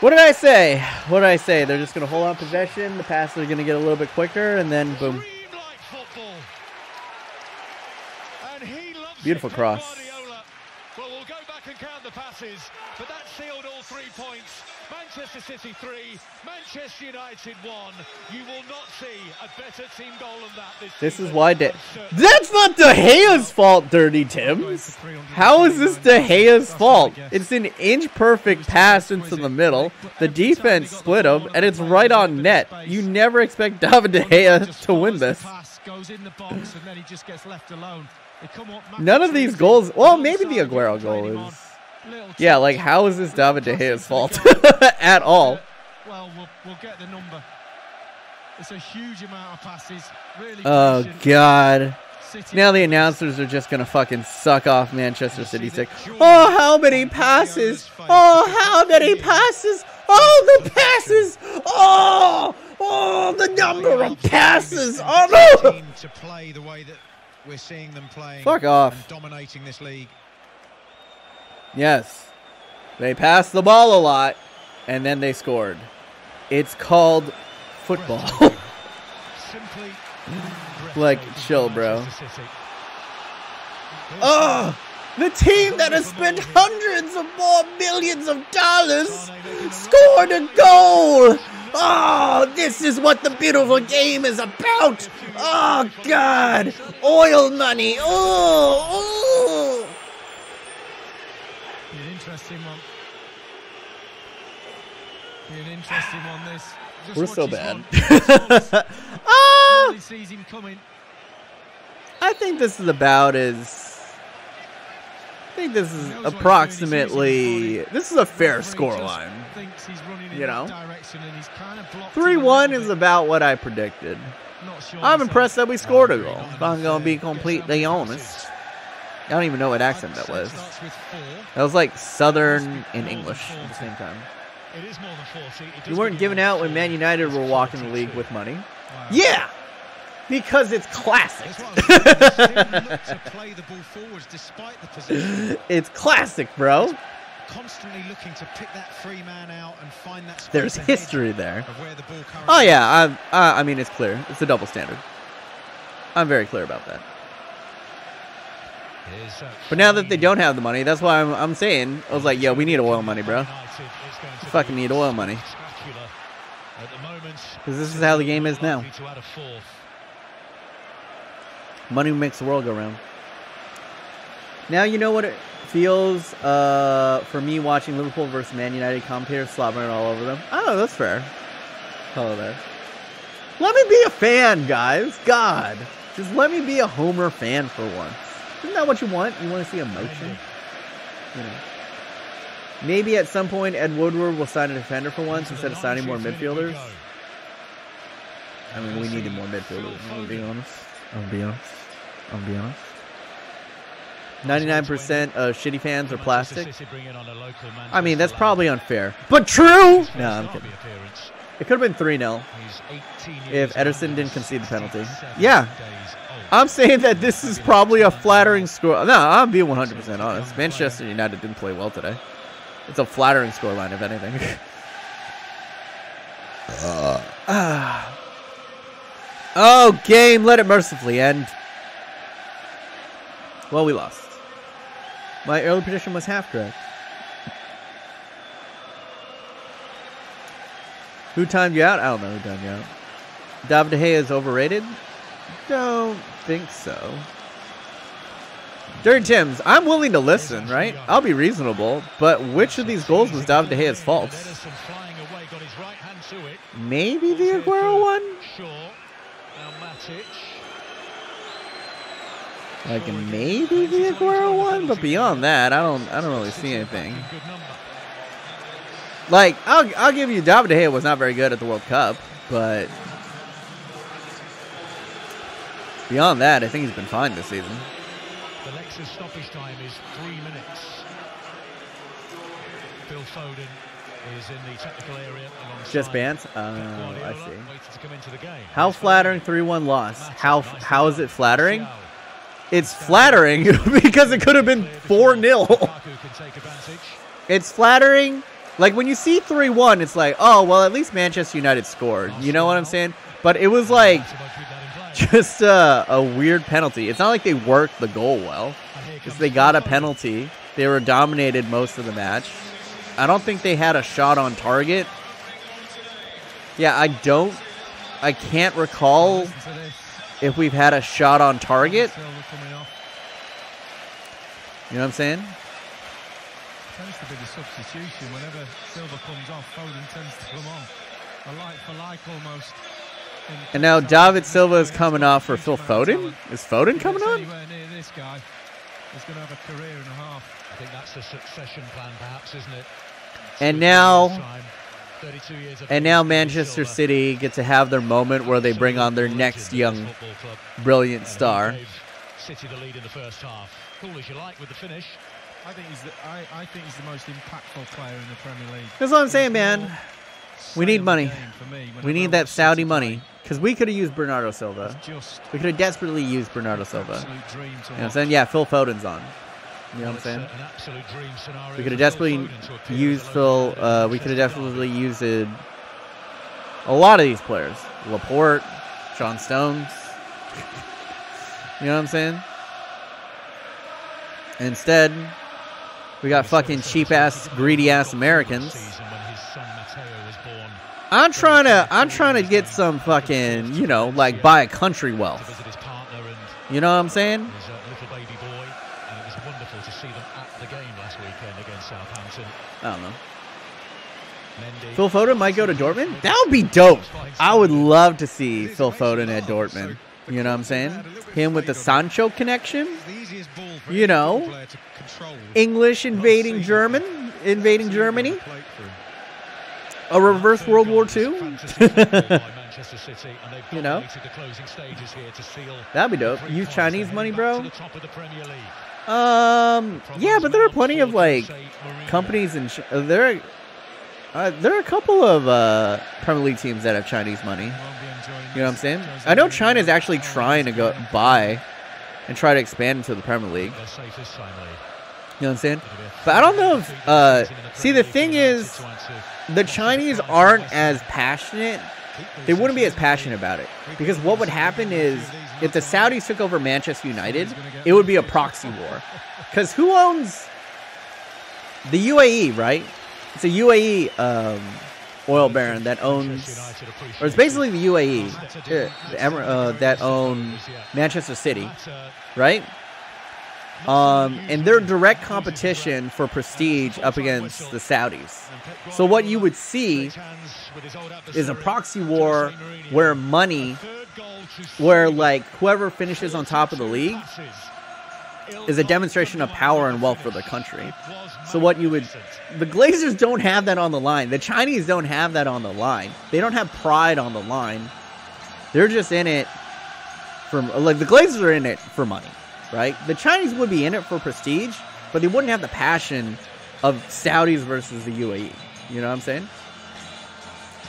What did I say? They're just going to hold on possession. The passes are going to get a little bit quicker, and then boom. Beautiful cross. Well, we'll go back and count the passes, but that sealed all 3 points. Manchester City 3, Manchester United 1. You will not see a better team goal than that this is why that's not De Gea's fault, Dirty Tims. How is this De Gea's fault? It's an inch-perfect pass into the middle. The defense split him, and it's right on net. You never expect David De Gea to win this. None of these goals, well, maybe the Aguero goal is. Yeah, like, how is this David De Gea's fault at all? Well, we'll get the number. It's a huge amount of passes. Really. Oh, God. Now the announcers are just going to fucking suck off Manchester City's dick. Oh, how many passes. Oh, how many passes. Oh, the passes. Oh, Oh, the number of passes. Oh, no. To play the way that we're seeing them playing. Fuck off. And dominating this league. Yes. They passed the ball a lot, and then they scored. It's called football. Simply like, chill, bro. Oh, the team that has spent hundreds of more millions of dollars scored a goal. Oh, this is what the beautiful game is about. Oh, God. Oil money. Oh. Be an interesting one. Be an interesting one, this. Just We're so bad. Ah! Sees him coming. I think this is about as... I think this is approximately... This is a fair scoreline. You know? 3-1 is about what I predicted. I'm impressed that we scored a goal. If I'm going to be completely honest. I don't even know what accent that was. That was like Southern and English at the same time. You weren't giving out when Man United were walking the league with money. Yeah! Because it's classic. It's classic, bro. Constantly looking to pick that free man out and find that. There's history there. Oh yeah, I mean it's clear. It's a double standard. I'm very clear about that. But now that they don't have the money, that's why I'm saying, I was like, yo, we need oil money, bro. We fucking need oil money. Because this is how the game is now. Money makes the world go round. Now you know what it feels for me watching Liverpool versus Man United commentators slobbering all over them. Oh, that's fair. Hello there. Let me be a fan, guys. God. Just let me be a Homer fan for once. Isn't that what you want? You want to see emotion? You know. Maybe at some point Ed Woodward will sign a defender for once instead of signing more midfielders. I mean, we needed more midfielders. I'm going to be honest. 99% of shitty fans are plastic. I mean, that's probably unfair. But true! No, I'm kidding. It could have been 3-0 if Ederson didn't concede the penalty. Yeah. I'm saying that this is probably a flattering score. No, I'm being 100% honest. Manchester United didn't play well today. It's a flattering scoreline, if anything. Oh, game, let it mercifully end. Well, we lost. My early prediction was half correct. Who timed you out? I don't know who timed you out. David De Gea is overrated? Don't think so. Dirty Tims, I'm willing to listen, right? I'll be reasonable, but which of these goals was David De Gea's fault? Maybe the Aguero one? Like maybe the Aguero one, but beyond that, I don't really see anything. Like I'll give you, David De Gea was not very good at the World Cup, but beyond that, I think he's been fine this season. The Lexus stoppage time is 3 minutes. Phil Foden is in the technical area. Just Bance? I see. How flattering 3-1 loss? How is it flattering? It's flattering because it could have been 4-0. It's flattering. Like when you see 3-1, it's like, oh, well, at least Manchester United scored. You know what I'm saying? But it was like just a weird penalty. It's not like they worked the goal well. Because they got a penalty. They were dominated most of the match. I don't think they had a shot on target. Yeah, I can't recall if we've had a shot on target. You know what I'm saying? Tends to be the substitution. Whenever Silva comes off, Foden tends to come on. A like for like almost. And now David Silva is coming off for Phil Foden? Is Foden coming on? This guy is going to have a career and a half. I think that's the succession plan, perhaps, isn't it? And now Manchester City get to have their moment where they bring on their next young, brilliant star. City the lead in the first half. Cool as you like with the finish. I think he's the most impactful player in the Premier League. That's what I'm saying, man. We need money. We need that Saudi money. Because we could have used Bernardo Silva. We could have desperately used Bernardo Silva. You know what I'm saying? Yeah, Phil Foden's on. You know what I'm saying? We could have desperately used Phil. We could have definitely used a lot of these players. Laporte, John Stones. You know what I'm saying? Instead, we got fucking cheap-ass, greedy-ass Americans. I'm trying to get some fucking, you know, like buy a country wealth. You know what I'm saying? I don't know. Phil Foden might go to Dortmund? That would be dope. I would love to see Phil Foden at Dortmund. You know what I'm saying? Him with the Sancho connection. You know, English invading Germany. A reverse World War II. You know, that'd be dope. Use Chinese money, bro. Yeah, but there are plenty of like companies and there are a couple of Premier League teams that have Chinese money. You know what I'm saying? I know China's actually trying to go buy and try to expand into the Premier League. You know what I'm saying? But I don't know if see, the thing is, the Chinese aren't as passionate. They wouldn't be as passionate about it, because what would happen is if the Saudis took over Manchester United, it would be a proxy war. Because who owns the UAE, right? It's a UAE oil baron that owns, or it's basically the UAE that own Manchester City, right? And they're direct competition for prestige up against the Saudis. So what you would see is a proxy war where like whoever finishes on top of the league is a demonstration of power and wealth for the country. So what you would, the Glazers don't have that on the line. The Chinese don't have that on the line. They don't have pride on the line. They're just in it for, like, the Glazers are in it for money. Right? The Chinese would be in it for prestige, but they wouldn't have the passion of Saudis versus the UAE. You know what I'm saying?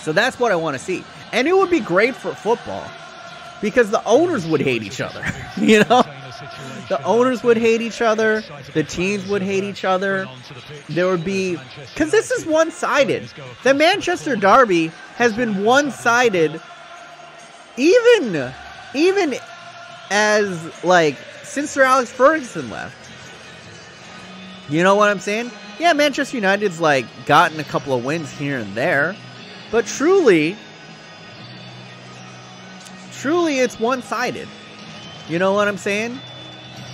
So that's what I want to see. And it would be great for football, because the owners would hate each other. You know? The owners would hate each other. The teams would hate each other. There would be... Because this is one-sided. The Manchester Derby has been one-sided even as, like... since Sir Alex Ferguson left. You know what I'm saying? Yeah, Manchester United's like gotten a couple of wins here and there, but truly it's one-sided. You know what I'm saying?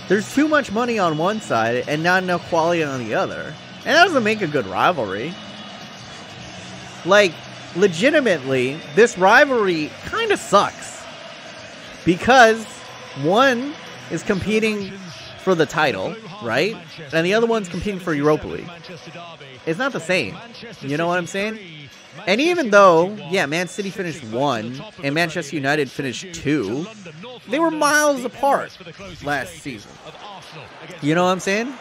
There's too much money on one side and not enough quality on the other. And that doesn't make a good rivalry. Like, legitimately, this rivalry kind of sucks. Because one is competing for the title, right? And the other one's competing for Europa League. It's not the same. You know what I'm saying? And even though, yeah, Man City finished 1 and Manchester United finished 2, they were miles apart last season. You know what I'm saying?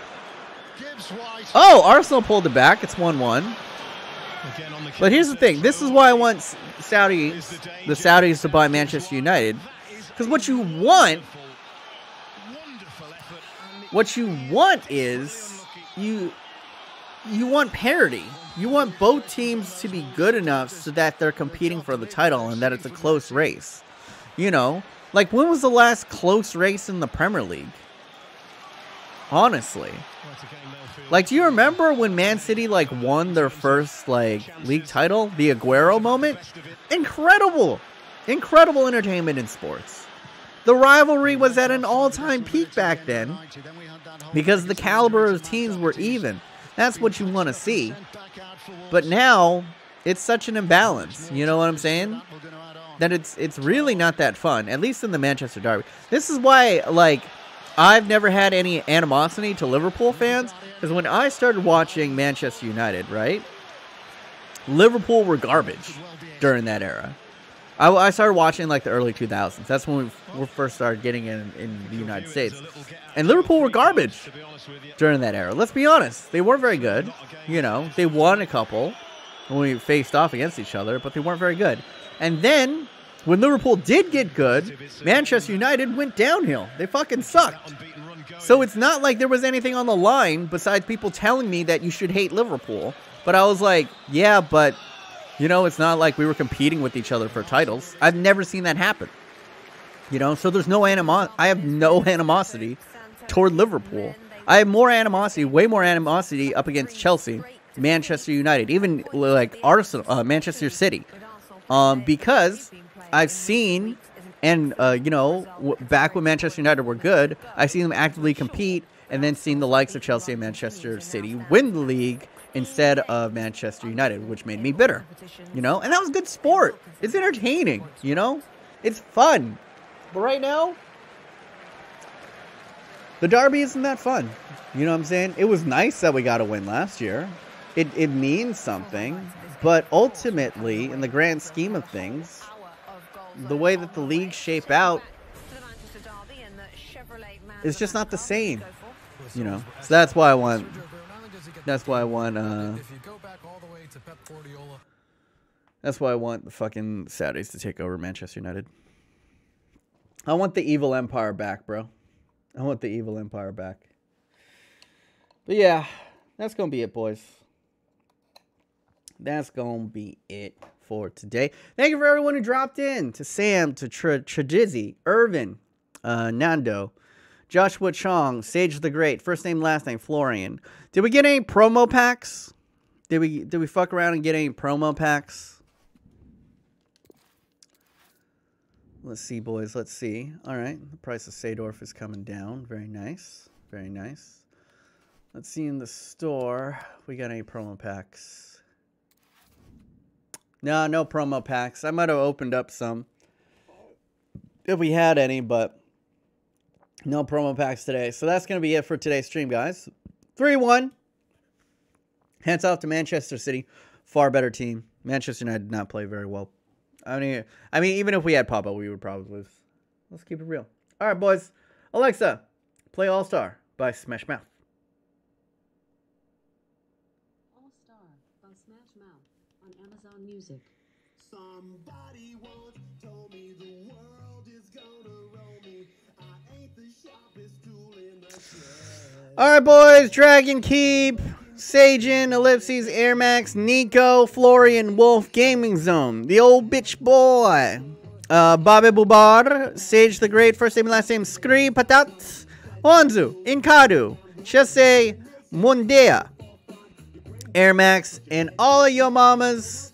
Oh, Arsenal pulled it back. It's 1-1. But here's the thing. This is why I want the Saudis to buy Manchester United. Because what you want is you want parity. You want both teams to be good enough so that they're competing for the title and that it's a close race. You know, like, when was the last close race in the Premier League? Honestly. Like, do you remember when Man City, like, won their first, like, league title? The Aguero moment? Incredible. Incredible entertainment in sports. The rivalry was at an all-time peak back then because the caliber of teams were even. That's what you want to see. But now, it's such an imbalance. You know what I'm saying? That it's really not that fun, at least in the Manchester Derby. This is why, like, I've never had any animosity to Liverpool fans, because when I started watching Manchester United, right, Liverpool were garbage during that era. I started watching, like, the early 2000s. That's when we first started getting in the United States. And Liverpool were garbage during that era. Let's be honest. They weren't very good. You know, they won a couple. when we faced off against each other, but they weren't very good. And then, when Liverpool did get good, Manchester United went downhill. They fucking sucked. So it's not like there was anything on the line besides people telling me that you should hate Liverpool. But I was like, yeah, but, you know, it's not like we were competing with each other for titles. I've never seen that happen. You know, so there's no I have no animosity toward Liverpool. I have more animosity, way more animosity up against Chelsea, Manchester United, even like Arsenal, Manchester City. Because I've seen, and, you know, back when Manchester United were good, I've seen them actively compete and then seen the likes of Chelsea and Manchester City win the league instead of Manchester United, which made me bitter, you know? And that was good sport. It's entertaining, you know? It's fun. But right now, the derby isn't that fun. You know what I'm saying? It was nice that we got a win last year. It means something. But ultimately, in the grand scheme of things, the way that the leagues shape out is just not the same. You know? So that's why I want... That's why I want the fucking Saudis to take over Manchester United. I want the evil empire back, bro. I want the evil empire back. But yeah, that's going to be it, boys. That's going to be it for today. Thank you for everyone who dropped in. To Sam, to Tradizzy, Irvin, Nando, Joshua Chong, Sage the Great, first name, last name, Florian. Did we get any promo packs? Did we fuck around and get any promo packs? Let's see, boys. Let's see. All right. The price of Seedorf is coming down. Very nice. Very nice. Let's see in the store. We got any promo packs? No, no promo packs. I might have opened up some if we had any, but no promo packs today. So that's going to be it for today's stream, guys. 3-1. Hands off to Manchester City. Far better team. Manchester United did not play very well. I mean, even if we had Papa, we would probably lose. Let's keep it real. All right, boys. Alexa, play All Star by Smash Mouth. All Star by Smash Mouth on Amazon Music. Somebody once told me the world is gonna roll me. I ain't the sharpest tool in the shed. All right, boys. Dragon Keep. Sajin, Ellipses, Air Max, Nico, Florian, Wolf, Gaming Zone, the old bitch boy, Bobby Bubar, Sage the Great, first name and last name, Skri Patat, Onzu, Inkadu, Chese, Mundea, Air Max, and all of your mamas.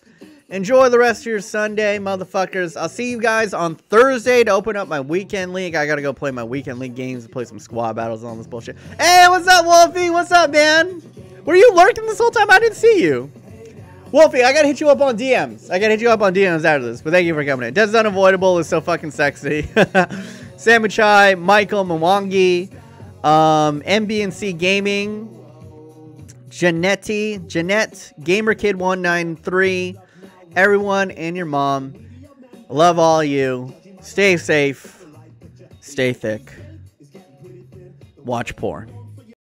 Enjoy the rest of your Sunday, motherfuckers. I'll see you guys on Thursday to open up my weekend league. I gotta go play my weekend league games and play some squad battles and all this bullshit. Hey, what's up, Wolfie? What's up, man? Were you lurking this whole time? I didn't see you. Wolfie, I gotta hit you up on DMs. I gotta hit you up on DMs after this. But thank you for coming in. Death's Unavoidable is so fucking sexy. Samuchai, Michael, Mwangi, MBNC Gaming, Jeanette, GamerKid193, everyone and your mom. Love all you. Stay safe. Stay thick. Watch porn.